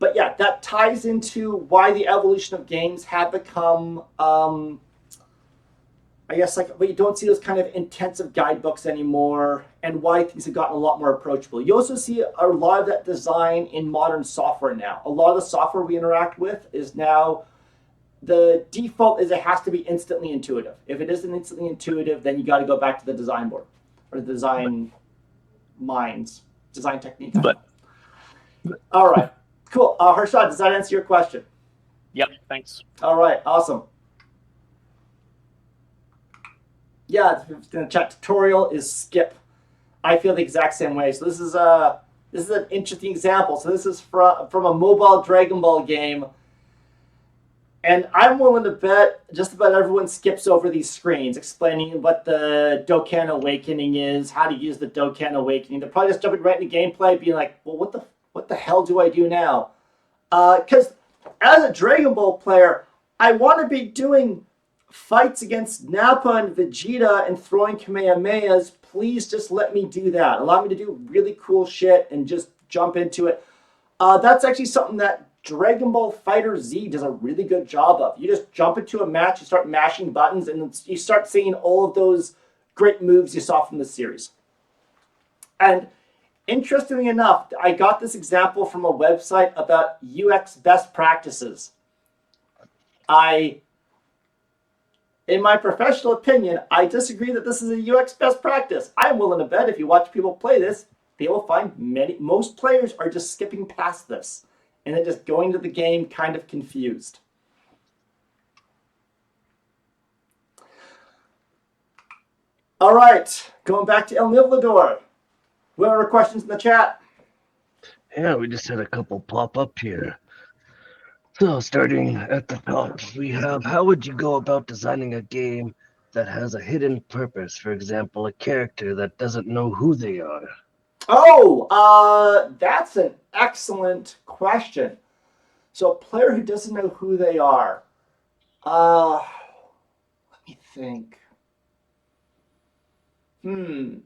But yeah, that ties into why the evolution of games have become, I guess, like, but you don't see those kind of intensive guidebooks anymore, and why things have gotten a lot more approachable. You also see a lot of that design in modern software now. A lot of the software we interact with is now, the default is it has to be instantly intuitive. If it isn't instantly intuitive, then you got to go back to the design board or the design design technique. But All right, cool. Harshad, does that answer your question? yeah, thanks. All right, awesome. Yeah, the chat tutorial is skip. I feel the exact same way. So this is an interesting example. So this is from a mobile Dragon Ball game, and I'm willing to bet just about everyone skips over these screens explaining what the Dokkan Awakening is, how to use the Dokkan Awakening. They're probably just jumping right into gameplay, being like, "Well, what the hell do I do now?" Because as a Dragon Ball player, I want to be doing fights against Nappa and Vegeta and throwing Kamehamehas. Please just let me do that. Allow me to do really cool shit and just jump into it. That's actually something that Dragon Ball Fighter Z does a really good job of. You just jump into a match, you start mashing buttons, and you start seeing all of those great moves you saw from the series. And interestingly enough, I got this example from a website about UX best practices. In my professional opinion, I disagree that this is a UX best practice. I'm willing to bet if you watch people play this, they will find most players are just skipping past this and then just going to the game kind of confused. All right, going back to El Nivlador. What are questions in the chat? Yeah, we just had a couple pop up here. So, starting at the top, we have, how would you go about designing a game that has a hidden purpose? For example, a character that doesn't know who they are. Oh, that's an excellent question. So, a player who doesn't know who they are. Let me think.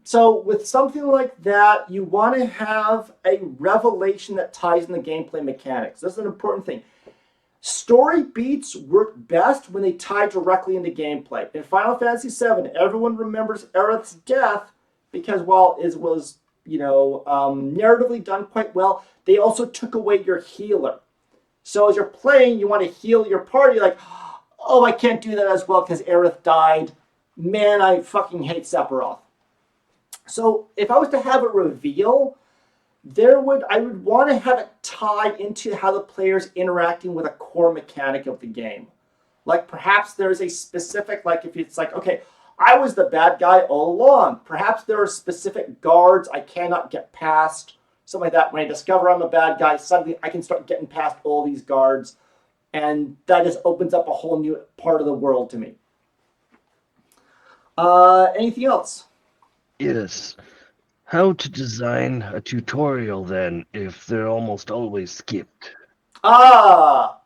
So with something like that, you want to have a revelation that ties in the gameplay mechanics. This is an important thing. Story beats work best when they tie directly into gameplay. In Final Fantasy VII, everyone remembers Aerith's death because while it was, narratively done quite well, they also took away your healer. So as you're playing, you want to heal your party. Like, oh, I can't do that as well because Aerith died. Man, I fucking hate Sephiroth. So if I was to have a reveal, I would want to have it tie into how the player's interacting with a core mechanic of the game. Like perhaps there's a specific, like if it's like, okay, I was the bad guy all along. Perhaps there are specific guards I cannot get past, something like that. When I discover I'm a bad guy, suddenly I can start getting past all these guards. And that just opens up a whole new part of the world to me. Anything else? Yes. How to design a tutorial then if they're almost always skipped? Tutorials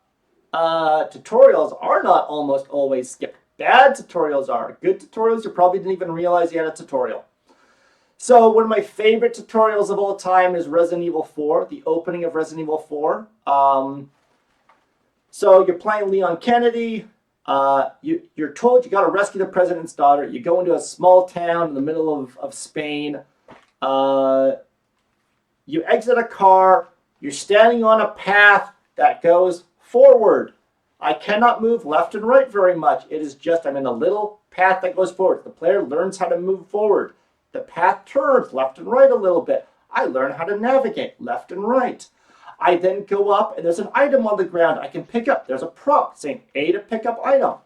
are not almost always skipped. Bad tutorials are. Good tutorials, you probably didn't even realize you had a tutorial. So one of my favorite tutorials of all time is Resident Evil 4, the opening of Resident Evil 4. So you're playing Leon Kennedy. You're told you got to rescue the president's daughter. You go into a small town in the middle of Spain. You exit a car. You're standing on a path that goes forward. I cannot move left and right very much. It is just I'm in a little path that goes forward. The player learns how to move forward. The path turns left and right a little bit. I learn how to navigate left and right. I then go up and there's an item on the ground I can pick up. There's a prompt saying A to pick up item.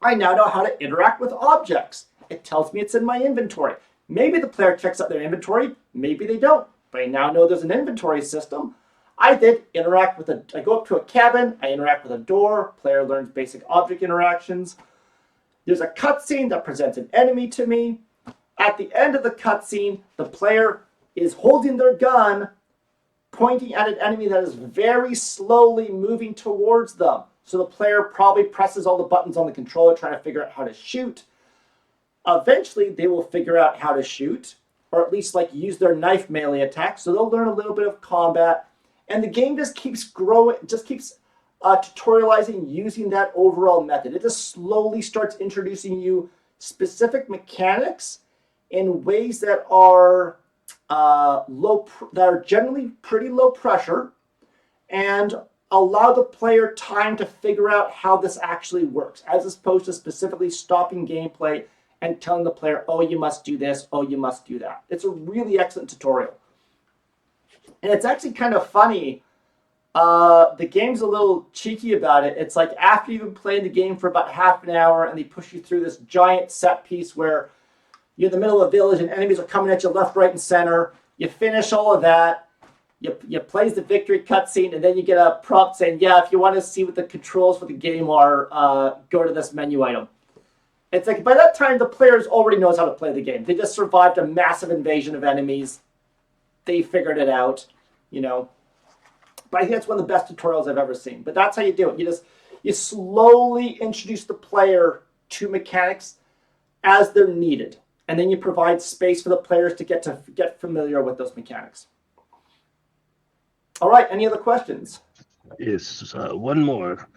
I now know how to interact with objects. It tells me it's in my inventory. Maybe the player checks out their inventory, maybe they don't, but I now know there's an inventory system. I then interact with I go up to a cabin, I interact with a door, player learns basic object interactions. There's a cutscene that presents an enemy to me. At the end of the cutscene, the player is holding their gun, pointing at an enemy that is very slowly moving towards them. So the player probably presses all the buttons on the controller trying to figure out how to shoot. Eventually, they will figure out how to shoot, or at least like use their knife melee attack. So they'll learn a little bit of combat. And the game just keeps growing, just keeps tutorializing using that overall method. It just slowly starts introducing you specific mechanics in ways that are that are generally pretty low pressure and allow the player time to figure out how this actually works, as opposed to specifically stopping gameplay and telling the player, oh, you must do this, oh, you must do that. It's a really excellent tutorial. And it's actually kind of funny. The game's a little cheeky about it. It's like after you've been playing the game for about half an hour and they push you through this giant set piece where you're in the middle of a village and enemies are coming at you left, right, and center. You finish all of that. You plays the victory cutscene, and then you get a prompt saying, yeah, if you want to see what the controls for the game are, go to this menu item. It's like by that time, the players already knows how to play the game. They just survived a massive invasion of enemies. They figured it out, you know. But I think that's one of the best tutorials I've ever seen. But that's how you do it. You slowly introduce the player to mechanics as they're needed. And then you provide space for the players to get familiar with those mechanics. All right, any other questions? Yes, one more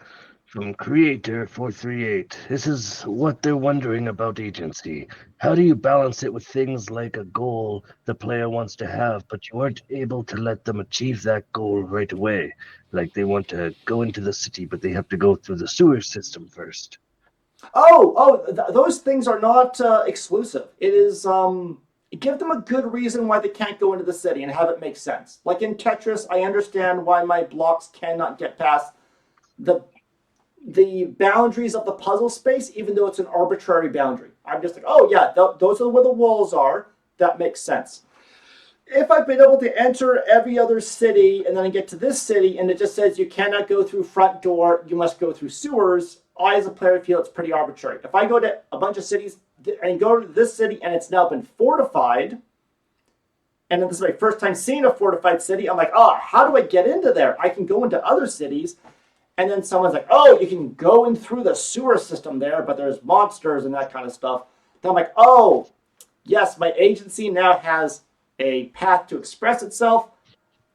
from Creator 438. This is what they're wondering about agency. How do you balance it with things like a goal the player wants to have, but you aren't able to let them achieve that goal right away? Like they want to go into the city, but they have to go through the sewer system first. Those things are not exclusive. It is give them a good reason why they can't go into the city and have it make sense. Like in Tetris, I understand why my blocks cannot get past the boundaries of the puzzle space, even though it's an arbitrary boundary. I'm just like, oh yeah, those are where the walls are. That makes sense. If I've been able to enter every other city and then I get to this city and it just says you cannot go through front door, you must go through sewers, I as a player feel it's pretty arbitrary. If I go to a bunch of cities and go to this city and it's now been fortified, and this is my first time seeing a fortified city, I'm like, oh, how do I get into there? I can go into other cities, and then someone's like, oh, you can go in through the sewer system there, but there's monsters and that kind of stuff. Then I'm like, oh, yes, my agency now has a path to express itself,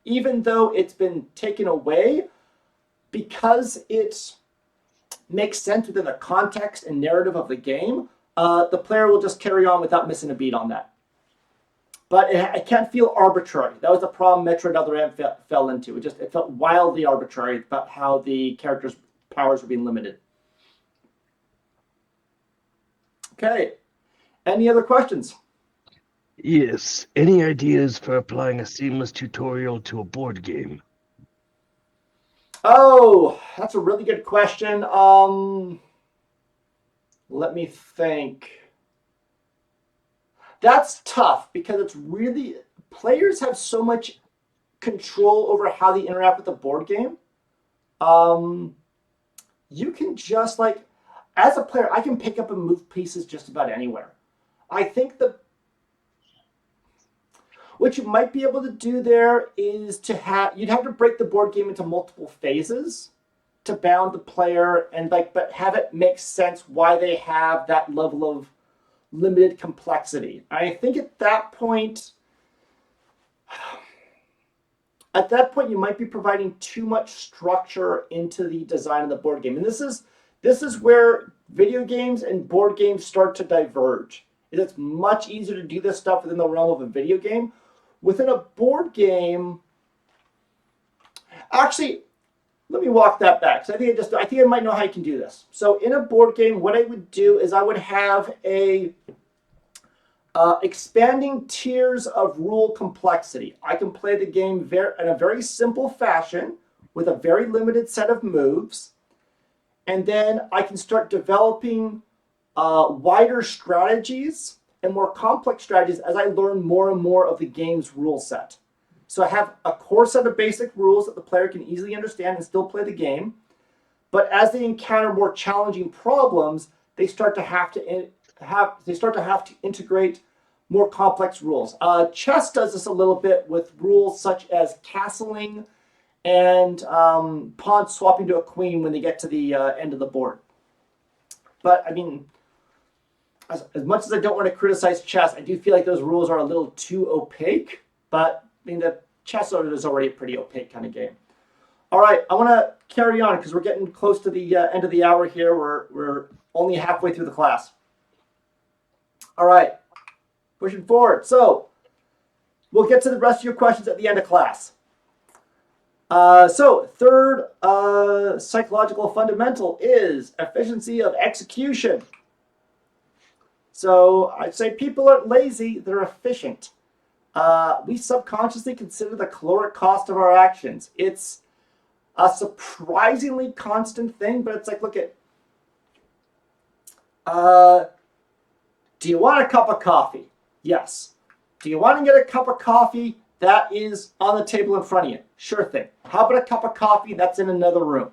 even though it's been taken away, because it makes sense within the context and narrative of the game. The player will just carry on without missing a beat on that. But it can't feel arbitrary. That was the problem Metroid Other M fell into. It felt wildly arbitrary about how the characters' powers were being limited. Okay. Any other questions? Yes. Any ideas for applying a seamless tutorial to a board game? Oh, that's a really good question. Let me think. That's tough because it's really, players have so much control over how they interact with the board game. You can just like, as a player, I can pick up and move pieces just about anywhere. I think what you might be able to do there is you'd have to break the board game into multiple phases to bound the player and but have it make sense why they have that level of limited complexity. I think at that point you might be providing too much structure into the design of the board game. And this is where video games and board games start to diverge. It's much easier to do this stuff within the realm of a video game. Within a board game, actually, let me walk that back. So I think I might know how you can do this. So in a board game, what I would do is I would have a expanding tiers of rule complexity. I can play the game in a very simple fashion with a very limited set of moves, and then I can start developing wider strategies and more complex strategies as I learn more and more of the game's rule set. So I have a core set of basic rules that the player can easily understand and still play the game. But as they encounter more challenging problems, they start to have to integrate more complex rules. Chess does this a little bit with rules such as castling and pawn swapping to a queen when they get to the end of the board. But I mean, as much as I don't want to criticize chess, I do feel like those rules are a little too opaque. But I mean, chess is already a pretty opaque kind of game. All right, I want to carry on because we're getting close to the end of the hour here. We're only halfway through the class. All right, pushing forward. So we'll get to the rest of your questions at the end of class. So third psychological fundamental is efficiency of execution. So I'd say people aren't lazy, they're efficient. We subconsciously consider the caloric cost of our actions. It's a surprisingly constant thing, but it's like, look at, do you want a cup of coffee? Yes. Do you want to get a cup of coffee that is on the table in front of you? Sure thing. How about a cup of coffee that's in another room?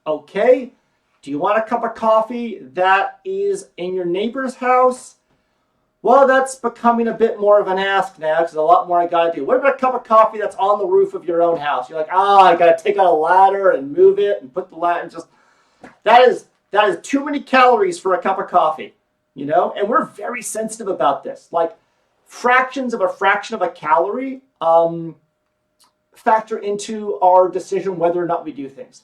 Okay. Do you want a cup of coffee that is in your neighbor's house? Well, that's becoming a bit more of an ask now because there's a lot more I got to do. What about a cup of coffee that's on the roof of your own house? You're like, I got to take out a ladder and move it and put the ladder and just, that is too many calories for a cup of coffee, you know? And we're very sensitive about this. Like fractions of a fraction of a calorie factor into our decision whether or not we do things.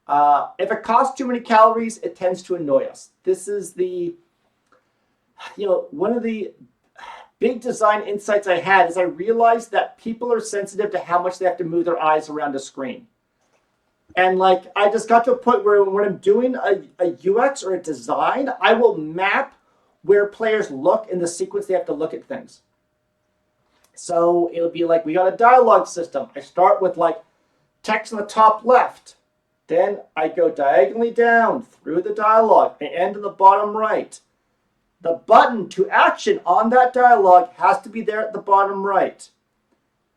If it costs too many calories, it tends to annoy us. This is one of the big design insights I had is I realized that people are sensitive to how much they have to move their eyes around a screen. And like, I just got to a point where when I'm doing a UX or a design, I will map where players look in the sequence they have to look at things. So it'll be like, we got a dialogue system. I start with like text in the top left. Then I go diagonally down through the dialogue. I end in the bottom right. The button to action on that dialogue has to be there at the bottom right.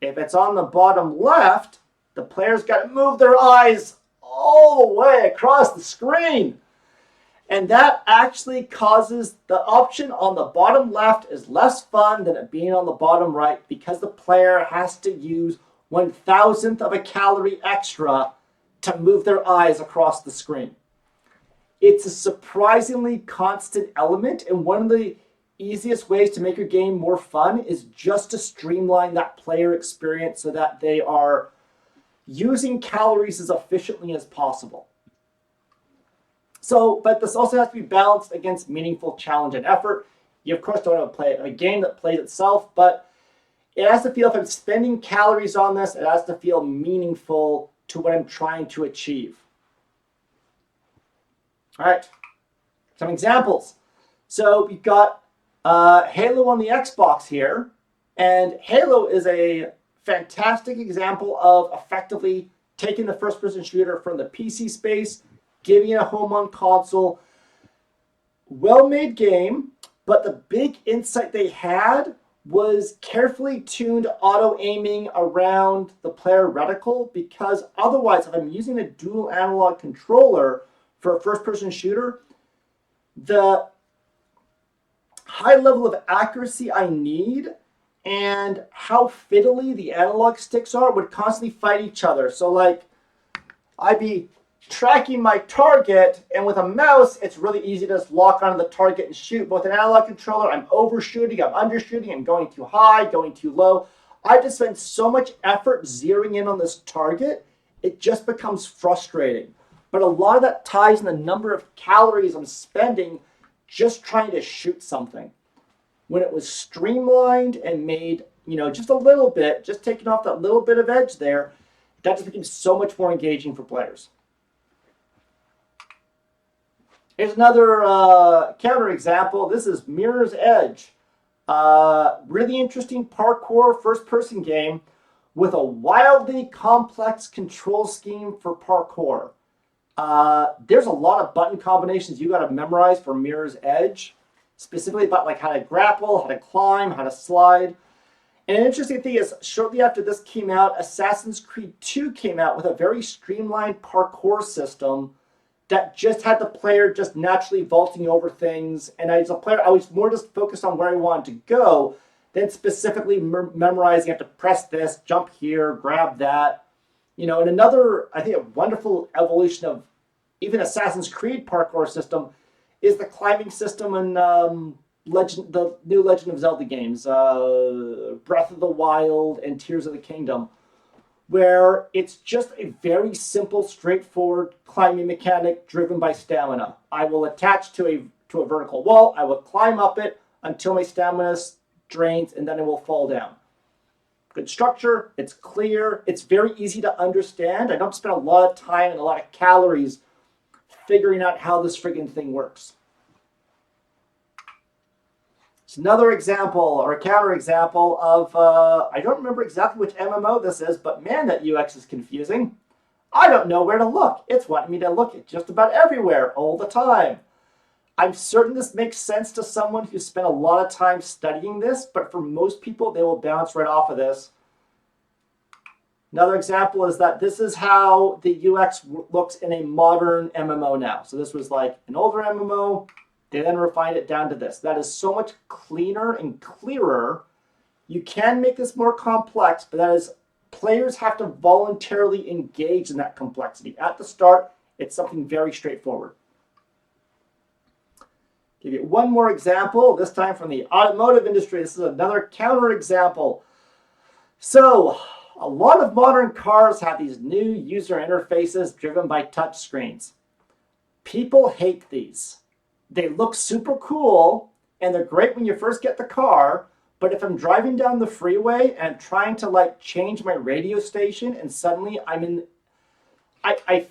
If it's on the bottom left, the player's got to move their eyes all the way across the screen. And that actually causes the option on the bottom left is less fun than it being on the bottom right because the player has to use 1,000th of a calorie extra to move their eyes across the screen. It's a surprisingly constant element, and one of the easiest ways to make your game more fun is just to streamline that player experience so that they are using calories as efficiently as possible. So, but this also has to be balanced against meaningful challenge and effort. You, of course, don't want to play a game that plays itself, but it has to feel, if I'm spending calories on this, it has to feel meaningful to what I'm trying to achieve. All right, some examples. So we've got Halo on the Xbox here, and Halo is a fantastic example of effectively taking the first-person shooter from the PC space, giving it a home on console. Well-made game, but the big insight they had was carefully tuned auto-aiming around the player reticle, because otherwise, if I'm using a dual analog controller for a first-person shooter, the high level of accuracy I need and how fiddly the analog sticks are would constantly fight each other. So like, I'd be tracking my target, and with a mouse, it's really easy to just lock onto the target and shoot. But with an analog controller, I'm overshooting, I'm undershooting, I'm going too high, going too low. I just spend so much effort zeroing in on this target, it just becomes frustrating. But a lot of that ties in the number of calories I'm spending just trying to shoot something. When it was streamlined and made, just a little bit, just taking off that little bit of edge there, that just became so much more engaging for players. Here's another counter example. This is Mirror's Edge. Really interesting parkour first-person game with a wildly complex control scheme for parkour. There's a lot of button combinations you got to memorize for Mirror's Edge, specifically about like how to grapple, how to climb, how to slide. And an interesting thing is, shortly after this came out, Assassin's Creed 2 came out with a very streamlined parkour system that just had the player just naturally vaulting over things. And as a player, I was more just focused on where I wanted to go than specifically memorizing, you have to press this, jump here, grab that. And another, I think, a wonderful evolution of even Assassin's Creed parkour system is the climbing system in, the new Legend of Zelda games, Breath of the Wild and Tears of the Kingdom, where it's just a very simple, straightforward climbing mechanic driven by stamina. I will attach to a vertical wall. I will climb up it until my stamina drains, and then it will fall down. Good structure. It's clear. It's very easy to understand. I don't spend a lot of time and a lot of calories figuring out how this friggin' thing works. It's another example or a counterexample of, I don't remember exactly which MMO this is, but man, that UX is confusing. I don't know where to look. It's wanting me to look at just about everywhere all the time. I'm certain this makes sense to someone who spent a lot of time studying this, but for most people, they will bounce right off of this. Another example is that this is how the UX looks in a modern MMO now. So this was like an older MMO. They then refined it down to this. That is so much cleaner and clearer. You can make this more complex, but that is, players have to voluntarily engage in that complexity. At the start, it's something very straightforward. Give you one more example, this time from the automotive industry. This is another counterexample. So, a lot of modern cars have these new user interfaces driven by touch screens. People hate these. They look super cool, and they're great when you first get the car, but if I'm driving down the freeway and I'm trying to like change my radio station and suddenly I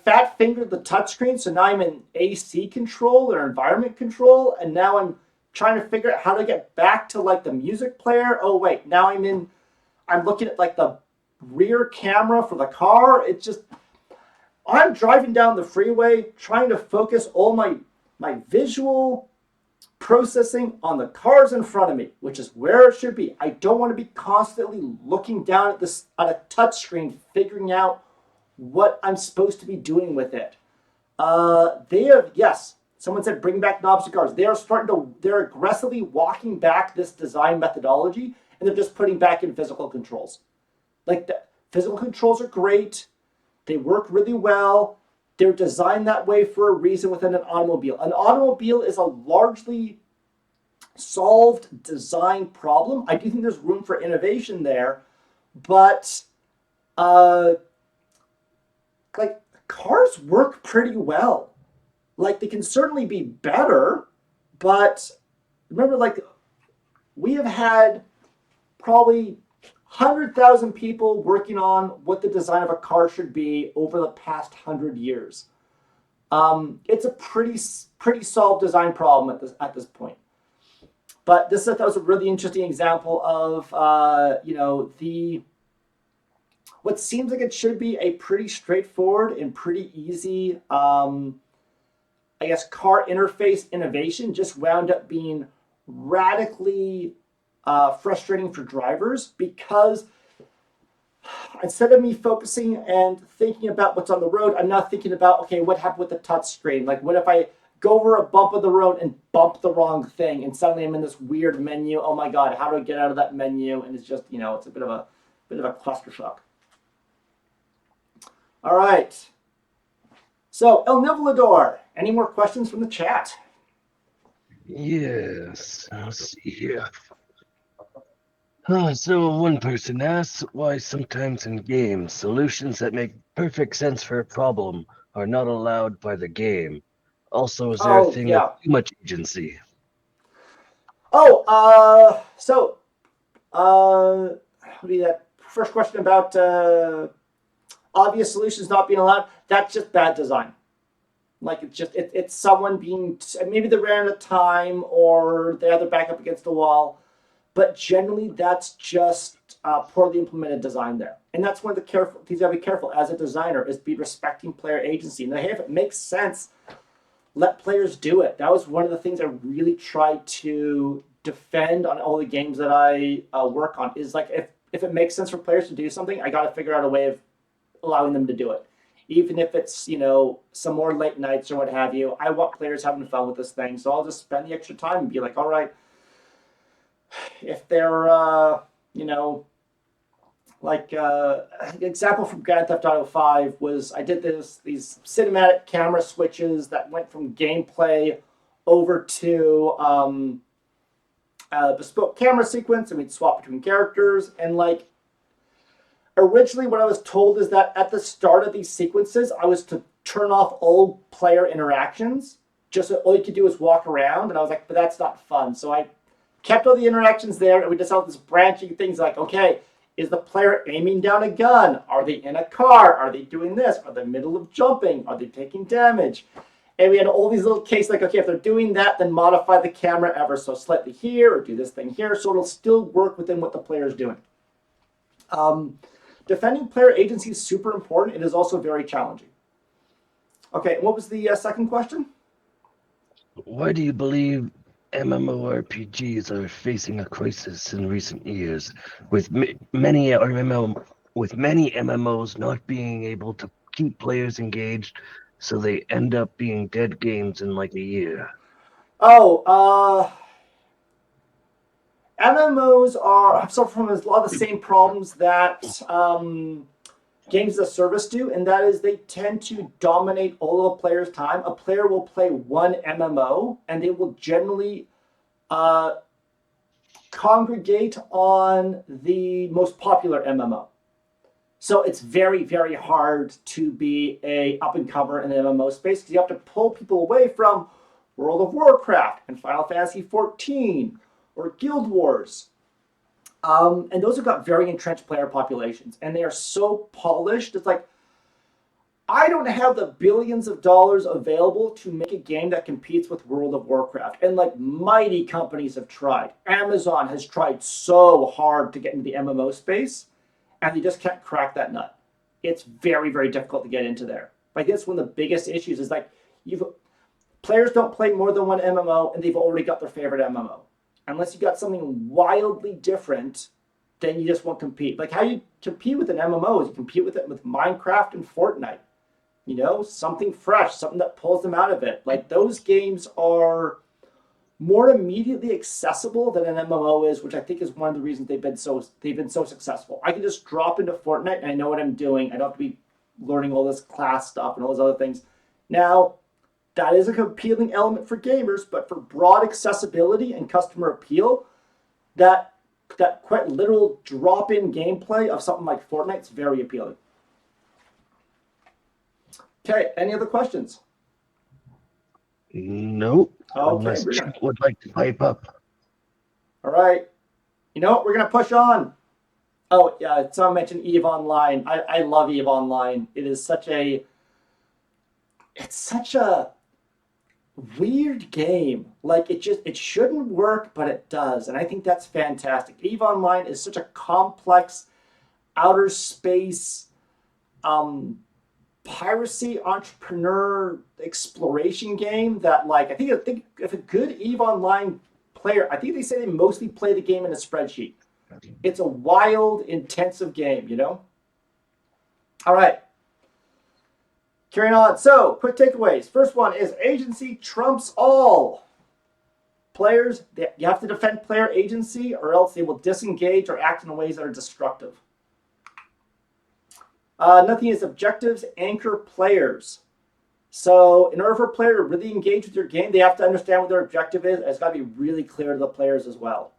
fat fingered the touchscreen, so now I'm in AC control or environment control, and now I'm trying to figure out how to get back to like the music player. Oh wait, now I'm looking at like the rear camera for the car. It's just, I'm driving down the freeway trying to focus all my visual processing on the cars in front of me, which is where it should be. I don't want to be constantly looking down at this on a touch screen, figuring out what I'm supposed to be doing with it. Yes, someone said bring back knobs to cars. They're aggressively walking back this design methodology, and they're just putting back in physical controls. Like, the physical controls are great. They work really well. They're designed that way for a reason within an automobile. An automobile is a largely solved design problem. I do think there's room for innovation there, but like, cars work pretty well. Like, they can certainly be better, but remember, like, we have had probably 100,000 people working on what the design of a car should be over the past 100 years. It's a pretty solved design problem at this point. But that was a really interesting example of what seems like it should be a pretty straightforward and pretty easy, car interface innovation just wound up being radically frustrating for drivers, because instead of me focusing and thinking about what's on the road, I'm not thinking about, okay, what happened with the touch screen? Like, what if I go over a bump of the road and bump the wrong thing, and suddenly I'm in this weird menu? Oh my God, how do I get out of that menu? And it's just, it's a bit of a clusterfuck. All right. So, El Nivelador, any more questions from the chat? Yes, let's see here. So one person asks why sometimes in games, solutions that make perfect sense for a problem are not allowed by the game. Also, is there a thing of too much agency? That first question about obvious solutions not being allowed, that's just bad design. Like, it's someone being, maybe they ran out of time or they had their back up against the wall, but generally that's just poorly implemented design there. And that's one of the things you gotta be careful as a designer, is be respecting player agency. Now, hey, if it makes sense, let players do it. That was one of the things I really tried to defend on all the games that I work on, is like, if it makes sense for players to do something, I gotta figure out a way of allowing them to do it. Even if it's, some more late nights or what have you, I want players having fun with this thing. So I'll just spend the extra time and be like, all right, if they're, an example from Grand Theft Auto 5 was I did these cinematic camera switches that went from gameplay over to bespoke camera sequence, and we'd swap between characters. And like, originally what I was told is that at the start of these sequences, I was to turn off all player interactions. Just so all you could do is walk around. And I was like, but that's not fun. So I kept all the interactions there, and we just have this branching things like, okay, is the player aiming down a gun? Are they in a car? Are they doing this? Are they in the middle of jumping? Are they taking damage? And we had all these little cases like, okay, if they're doing that, then modify the camera ever so slightly here, or do this thing here, so it'll still work within what the player is doing. Defending player agency is super important. It is also very challenging. Okay, and what was the second question? Why do you believe MMORPGs are facing a crisis in recent years, with many MMOs not being able to keep players engaged, so they end up being dead games in like a year? MMOs have suffered from a lot of the same problems that games as a service do, and that is they tend to dominate all of a player's time. A player will play one MMO, and they will generally congregate on the most popular MMO. So it's very, very hard to be a up-and-comer in the MMO space because you have to pull people away from World of Warcraft and Final Fantasy XIV or Guild Wars. And those have got very entrenched player populations, and they are so polished. It's like, I don't have the billions of dollars available to make a game that competes with World of Warcraft. And like mighty companies have tried. Amazon has tried so hard to get into the MMO space, and they just can't crack that nut. It's very, very difficult to get into there. Like that's one of the biggest issues is like players don't play more than one MMO, and they've already got their favorite MMO. Unless you got something wildly different, then you just won't compete. Like how you compete with an MMO is you compete with it with Minecraft and Fortnite. You know, something fresh, something that pulls them out of it. Like those games are more immediately accessible than an MMO is, which I think is one of the reasons they've been so successful. I can just drop into Fortnite and I know what I'm doing. I don't have to be learning all this class stuff and all those other things. Now, that is a appealing element for gamers, but for broad accessibility and customer appeal, that quite literal drop-in gameplay of something like Fortnite is very appealing. Okay, any other questions? Nope. Okay, Unless Chuck would like to pipe up. All right. You know what? We're going to push on. Oh, yeah, someone mentioned EVE Online. I love EVE Online. It is such a weird game. Like it shouldn't work, but it does. And I think that's fantastic. EVE Online is such a complex outer space piracy entrepreneur exploration game that like I think if a good EVE Online player, I think they say they mostly play the game in a spreadsheet. It's a wild, intensive game, you know? All right. Carrying on. So, quick takeaways. First one is agency trumps all. Players, you have to defend player agency or else they will disengage or act in ways that are destructive. Nothing is objectives anchor players. So, in order for a player to really engage with your game, they have to understand what their objective is. And it's got to be really clear to the players as well.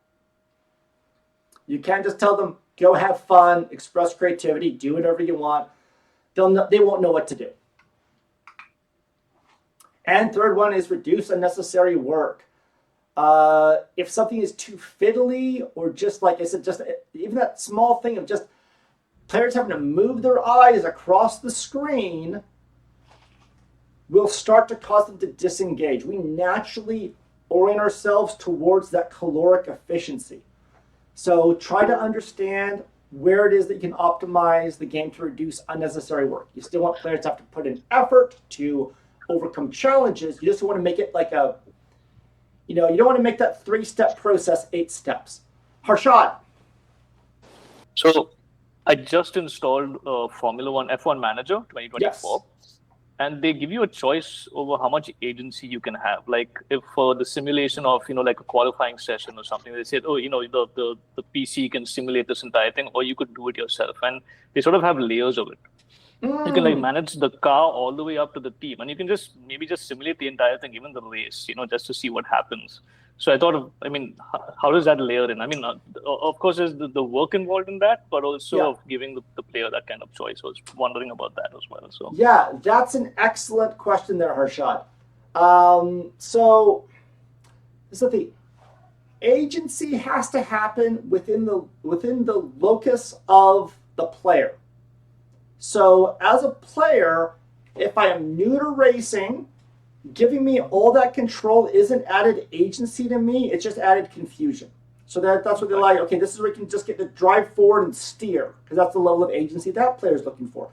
You can't just tell them, go have fun, express creativity, do whatever you want. They won't know what to do. And third one is reduce unnecessary work. If something is too fiddly or just like I said, just even that small thing of just players having to move their eyes across the screen will start to cause them to disengage. We naturally orient ourselves towards that caloric efficiency. So try to understand where it is that you can optimize the game to reduce unnecessary work. You still want players to have to put in effort to overcome challenges. You just want to make it like you don't want to make that 3-step process 8 steps. Harshad. So I just installed Formula One F1 Manager 2024. Yes. And they give you a choice over how much agency you can have. Like if for the simulation of, like a qualifying session or something, they said, the PC can simulate this entire thing, or you could do it yourself. And they sort of have layers of it. You can like manage the car all the way up to the team, and you can just simulate the entire thing, even the race, just to see what happens. So I thought how does that layer in? Of course, there's the work involved in that, but also of giving the player that kind of choice. I was wondering about that as well. So yeah, that's an excellent question there, Harshad. So this is the thing. Agency has to happen within the locus of the player. So as a player, if I am new to racing, giving me all that control isn't added agency to me, it's just added confusion. So that's what they're like, okay, this is where you can just get to drive forward and steer, because that's the level of agency that player's looking for.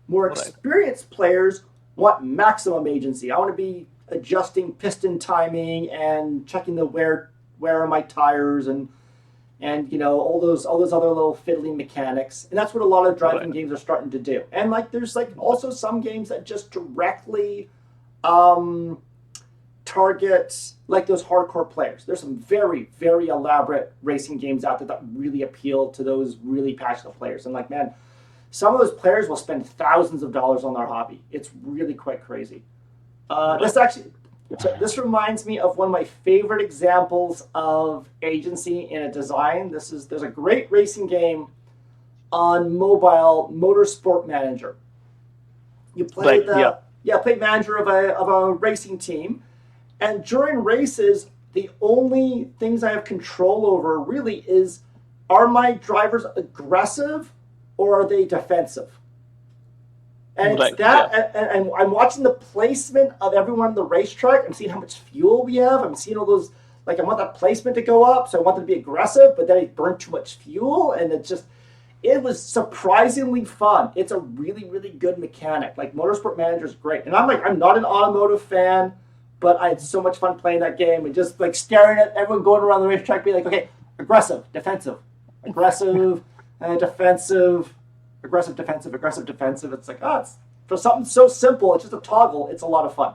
More experienced players want maximum agency. I want to be adjusting piston timing and checking the wear are my tires and all those other little fiddly mechanics. And that's what a lot of driving games are starting to do. And there's also some games that just directly target those hardcore players. There's some very, very elaborate racing games out there that really appeal to those really passionate players. And man, some of those players will spend thousands of dollars on their hobby. It's really quite crazy. This reminds me of one of my favorite examples of agency in a design. There's a great racing game on mobile, Motorsport Manager. You play play manager of a racing team, and during races, the only things I have control over really is, are my drivers aggressive or are they defensive? And it's and I'm watching the placement of everyone on the racetrack. I'm seeing how much fuel we have. I'm seeing all those, I want that placement to go up, so I want them to be aggressive, but then I burn too much fuel, and it was surprisingly fun. It's a really, really good mechanic. Motorsport Manager is great. And I'm not an automotive fan, but I had so much fun playing that game and just staring at everyone going around the racetrack being okay, aggressive, defensive, aggressive, defensive, aggressive, defensive, aggressive, defensive. It's it's for something so simple, it's just a toggle. It's a lot of fun.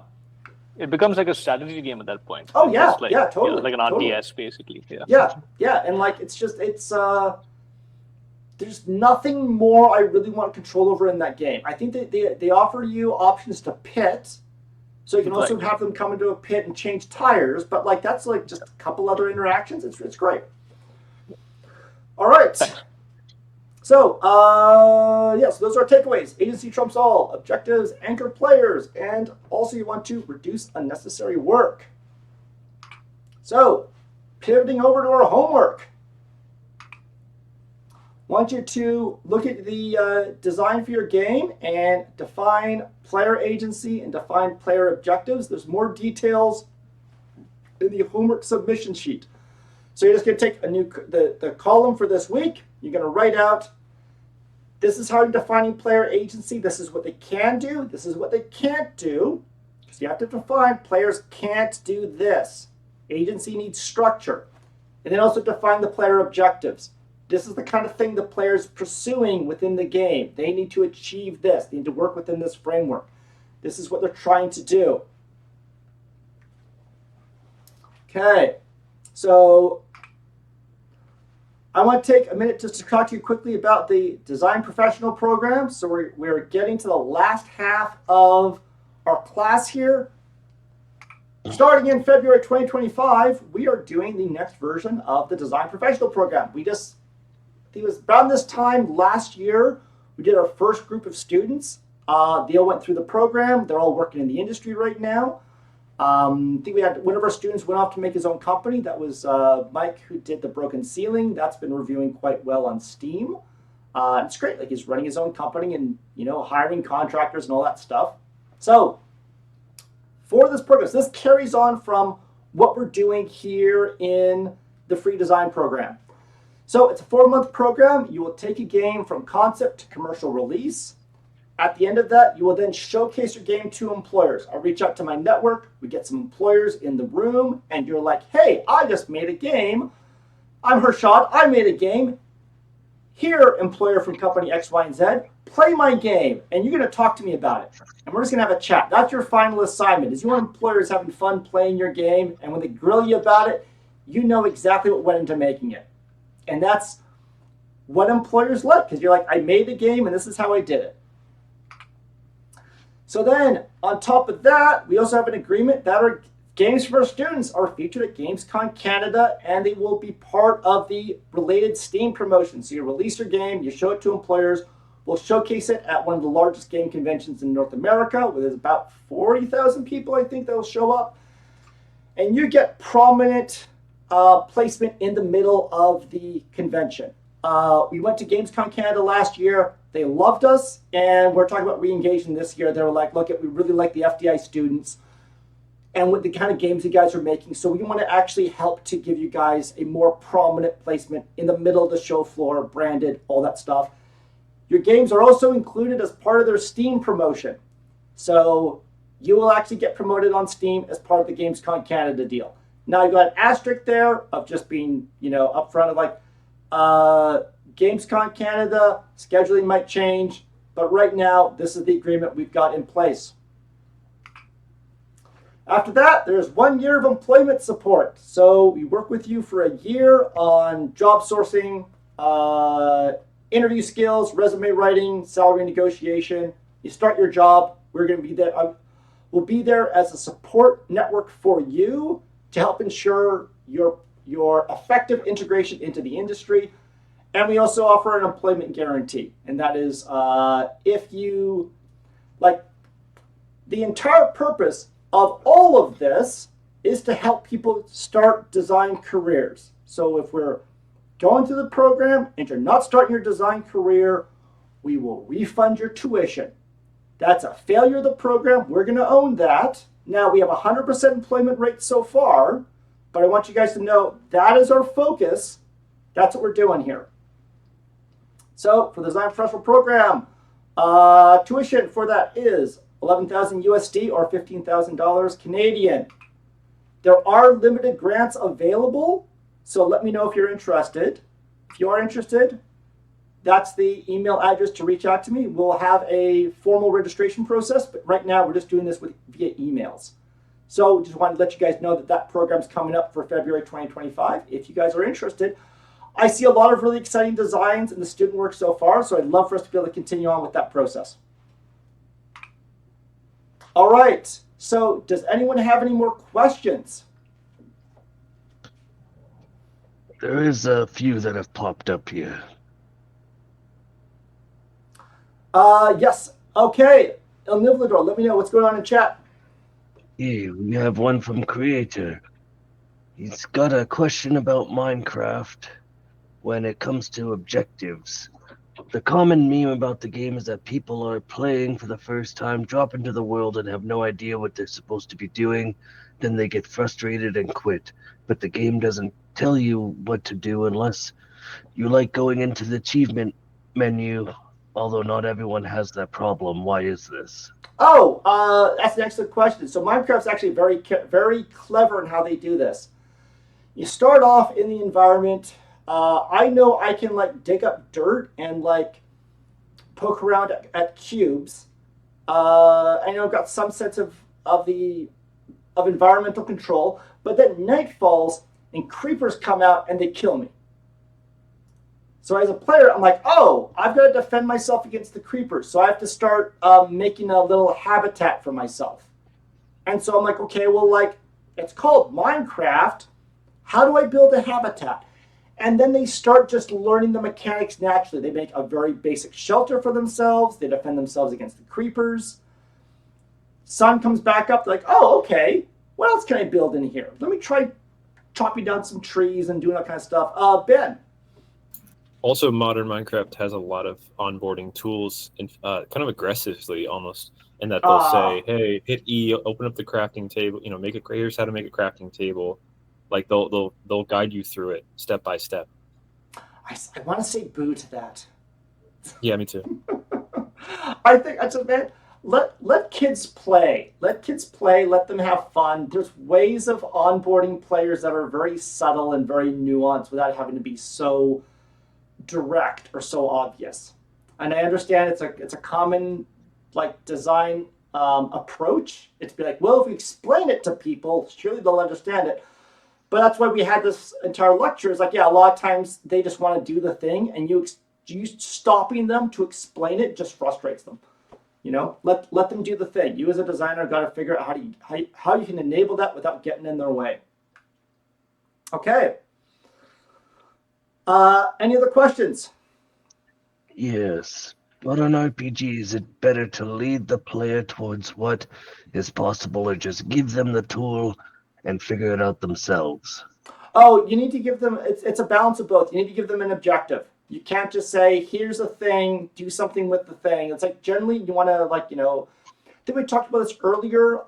It becomes like a strategy game at that point. Oh yeah, totally. Like an RTS basically. Yeah. And there's nothing more I really want control over in that game. I think that they offer you options to pit, so you can also have them come into a pit and change tires. But that's just a couple other interactions. It's great. All right. Thanks. So so those are our takeaways. Agency trumps all. Objectives anchor players, and also you want to reduce unnecessary work. So, pivoting over to our homework. Want you to look at the design for your game and define player agency and define player objectives. There's more details in the homework submission sheet. So you're just going to take the column for this week. You're going to write out, this is how you're defining player agency. This is what they can do. This is what they can't do. Because you have to define players can't do this. Agency needs structure. And then also define the player objectives. This is the kind of thing the player's pursuing within the game. They need to achieve this. They need to work within this framework. This is what they're trying to do. Okay, so I want to take a minute just to talk to you quickly about the Design Professional program. So we're getting to the last half of our class here. Starting in February 2025, we are doing the next version of the Design Professional program. It was around this time last year, we did our first group of students. They all went through the program. They're all working in the industry right now. I think we had one of our students went off to make his own company. That was Mike, who did the broken ceiling. That's been reviewing quite well on Steam. It's great. He's running his own company and hiring contractors and all that stuff. So for this program, this carries on from what we're doing here in the free design program. So it's a 4-month program. You will take a game from concept to commercial release. At the end of that, you will then showcase your game to employers. I'll reach out to my network. We get some employers in the room, and you're like, hey, I just made a game. I'm Harshad. I made a game. Here, employer from company X, Y, and Z, play my game, and you're going to talk to me about it. And we're just going to have a chat. That's your final assignment, is you want employers having fun playing your game, and when they grill you about it, you know exactly what went into making it. And that's what employers like, because you're like, I made a game and this is how I did it. So then, on top of that, we also have an agreement that Games for Students are featured at Gamescom Canada, and they will be part of the related Steam promotion. So you release your game, you show it to employers, we'll showcase it at one of the largest game conventions in North America, where there's about 40,000 people, I think, that will show up. And you get prominent placement in the middle of the convention. We went to Gamescom Canada last year. They loved us, and we're talking about re-engaging this year. They were like, look, we really like the FDI students and with the kind of games you guys are making. So we want to actually help to give you guys a more prominent placement in the middle of the show floor, branded, all that stuff. Your games are also included as part of their Steam promotion. So you will actually get promoted on Steam as part of the Gamescom Canada deal. Now, you've got an asterisk there of just being, upfront of like, Gamescom Canada, scheduling might change, but right now, this is the agreement we've got in place. After that, there's 1 year of employment support. So we work with you for a year on job sourcing, interview skills, resume writing, salary negotiation. You start your job, we're going to be there. We'll be there as a support network for you to help ensure your effective integration into the industry. And we also offer an employment guarantee. And that is if you, like, the entire purpose of all of this is to help people start design careers. So if we're going through the program and you're not starting your design career, we will refund your tuition. That's a failure of the program. We're going to own that. Now, we have 100% employment rate so far, but I want you guys to know that is our focus. That's what we're doing here. So for the design professional program, tuition for that is 11,000 USD or $15,000 Canadian. There are limited grants available, so let me know if you're interested. If you are interested, that's the email address to reach out to me. We'll have a formal registration process, but right now we're just doing this via emails. So just wanted to let you guys know that program's coming up for February 2025. If you guys are interested, I see a lot of really exciting designs in the student work so far, so I'd love for us to be able to continue on with that process. All right, so does anyone have any more questions? There is a few that have popped up here. Yes. Okay. El Nivlador, let me know what's going on in chat. Hey, we have one from Creator. He's got a question about Minecraft when it comes to objectives. The common meme about the game is that people are playing for the first time, drop into the world, and have no idea what they're supposed to be doing. Then they get frustrated and quit. But the game doesn't tell you what to do unless you like going into the achievement menu, although not everyone has that problem. Why is this? Oh, that's an excellent question. So Minecraft's actually very, very clever in how they do this. You start off in the environment. I know I can dig up dirt and poke around at cubes. I know I've got some sense of environmental control, but then night falls and creepers come out and they kill me. So as a player, I'm like, oh, I've got to defend myself against the creepers. So I have to start making a little habitat for myself. And so I'm like, okay, well, it's called Minecraft. How do I build a habitat? And then they start just learning the mechanics naturally. They make a very basic shelter for themselves. They defend themselves against the creepers. Sun comes back up. They're like, oh, okay. What else can I build in here? Let me try chopping down some trees and doing that kind of stuff. Ben. Also, modern Minecraft has a lot of onboarding tools, and kind of aggressively almost, in that they'll say, "Hey, hit E, open up the crafting table. Here's how to make a crafting table." Like they'll guide you through it step by step. I want to say boo to that. Yeah, me too. I think I said, man, let kids play. Let kids play. Let them have fun. There's ways of onboarding players that are very subtle and very nuanced without having to be so direct or so obvious. And I understand it's a common design approach. It's be like, well, if we explain it to people, surely they'll understand it. But that's why we had this entire lecture. Is a lot of times they just want to do the thing, and you stopping them to explain it just frustrates them. Let them do the thing. You as a designer got to figure out how you can enable that without getting in their way. Okay. Any other questions? Yes. But on RPG, is it better to lead the player towards what is possible or just give them the tool and figure it out themselves? Oh, you need to give them, it's a balance of both. You need to give them an objective. You can't just say, here's a thing, do something with the thing. It's like generally you want to I think we talked about this earlier.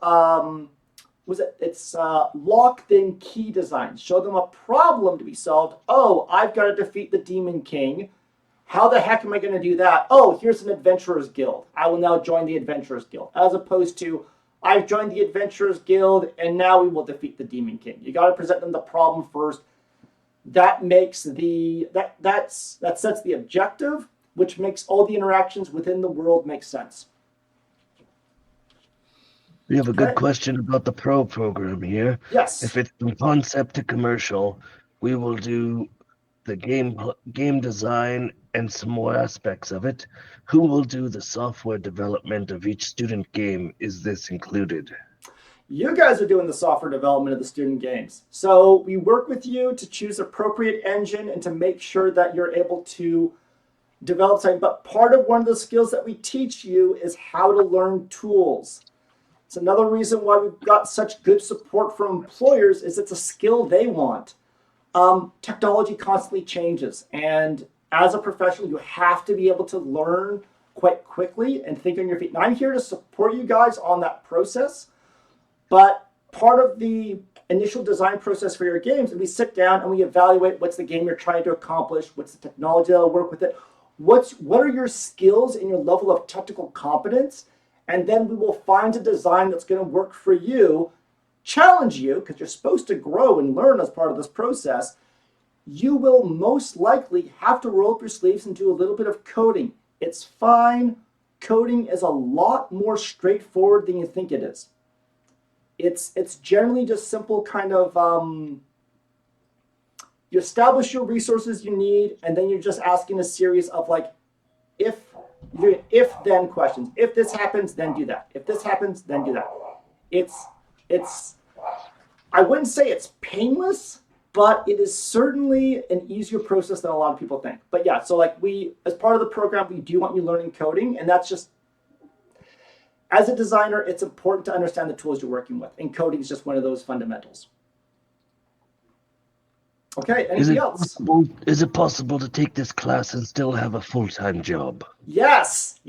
It's lock then key design. Show them a problem to be solved. Oh, I've got to defeat the Demon King. How the heck am I going to do that? Oh, here's an Adventurers Guild. I will now join the Adventurers Guild. As opposed to, I've joined the Adventurers Guild and now we will defeat the Demon King. You got to present them the problem first. That makes that sets the objective, which makes all the interactions within the world make sense. We have a good question about the Pro program here. Yes. If it's from concept to commercial, we will do the game design and some more aspects of it. Who will do the software development of each student game? Is this included? You guys are doing the software development of the student games. So we work with you to choose appropriate engine and to make sure that you're able to develop something. But part of one of the skills that we teach you is how to learn tools. It's another reason why we've got such good support from employers is it's a skill they want. Technology constantly changes. And as a professional, you have to be able to learn quite quickly and think on your feet. And I'm here to support you guys on that process. But part of the initial design process for your games is we sit down and we evaluate what's the game you're trying to accomplish, what's the technology that'll work with it, what are your skills and your level of technical competence, and then we will find a design that's going to work for you, challenge you, because you're supposed to grow and learn as part of this process. You will most likely have to roll up your sleeves and do a little bit of coding. It's fine. Coding is a lot more straightforward than you think it is. It's generally just simple kind of, you establish your resources you need, and then you're just asking a series of if-then questions. If this happens, then do that. If this happens, then do that. It's I wouldn't say it's painless, but it is certainly an easier process than a lot of people think. But yeah, so as part of the program, we do want you learning coding, and that's just, as a designer, it's important to understand the tools you're working with, and coding is just one of those fundamentals. Okay, anything else? Is it possible to take this class and still have a full-time job? Yes,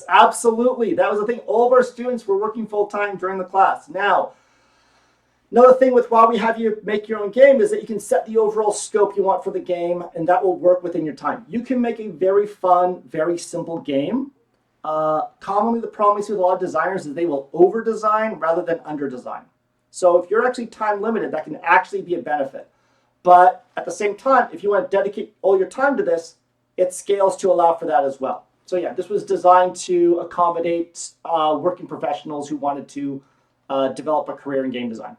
absolutely. That was the thing. All of our students were working full-time during the class. Now, another thing with why we have you make your own game is that you can set the overall scope you want for the game, and that will work within your time. You can make a very fun, very simple game. Commonly, the problem we see with a lot of designers is they will over-design rather than under-design. So if you're actually time limited, that can actually be a benefit. But at the same time, if you want to dedicate all your time to this, it scales to allow for that as well. So yeah, this was designed to accommodate working professionals who wanted to develop a career in game design.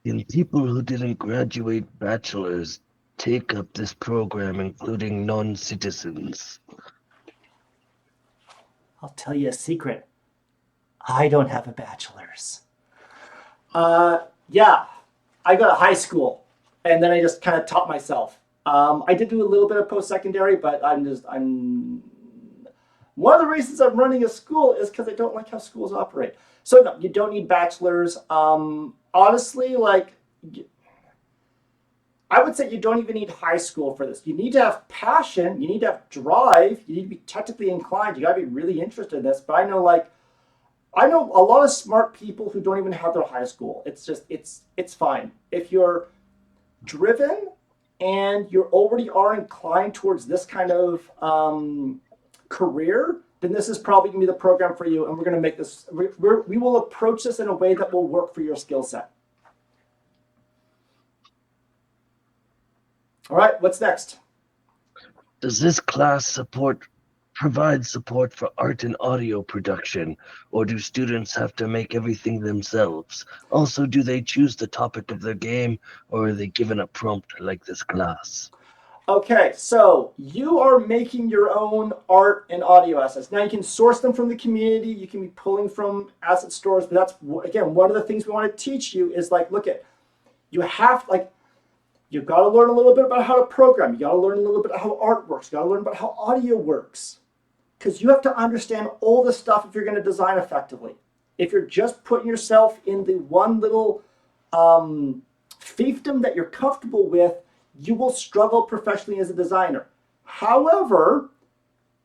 Can people who didn't graduate bachelor's take up this program, including non-citizens? I'll tell you a secret. I don't have a bachelor's. Yeah, I go to high school, and then I just kind of taught myself. I did do a little bit of post-secondary, but one of the reasons I'm running a school is because I don't like how schools operate. So no, you don't need bachelor's. Honestly, I would say you don't even need high school for this. You need to have passion. You need to have drive. You need to be technically inclined. You got to be really interested in this. But I know a lot of smart people who don't even have their high school. It's fine. If you're driven and you already are inclined towards this kind of career, then this is probably going to be the program for you. And we're going to make this, we will approach this in a way that will work for your skill set. All right, what's next? Does this class provide support for art and audio production, or do students have to make everything themselves? Also, do they choose the topic of their game, or are they given a prompt like this class? Okay, so you are making your own art and audio assets. Now you can source them from the community. You can be pulling from asset stores, but that's, again, one of the things we want to teach you is like, look at, you've got to learn a little bit about how to program. You got to learn a little bit about how art works. You got to learn about how audio works. Because you have to understand all this stuff if you're going to design effectively. If you're just putting yourself in the one little fiefdom that you're comfortable with, you will struggle professionally as a designer. However,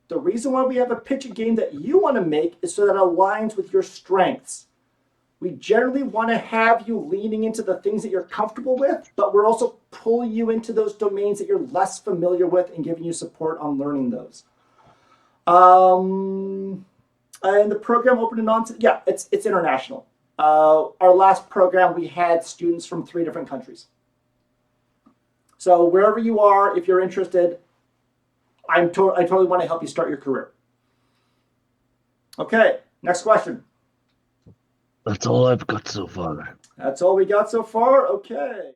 the reason why we have a pitch a game that you want to make is so that it aligns with your strengths. We generally want to have you leaning into the things that you're comfortable with, but we're also pulling you into those domains that you're less familiar with and giving you support on learning those. And the program open and on, yeah, it's international. Our last program, we had students from 3 different countries. So wherever you are, if you're interested, I totally want to help you start your career. Okay, next question. That's all I've got so far. That's all we got so far? Okay.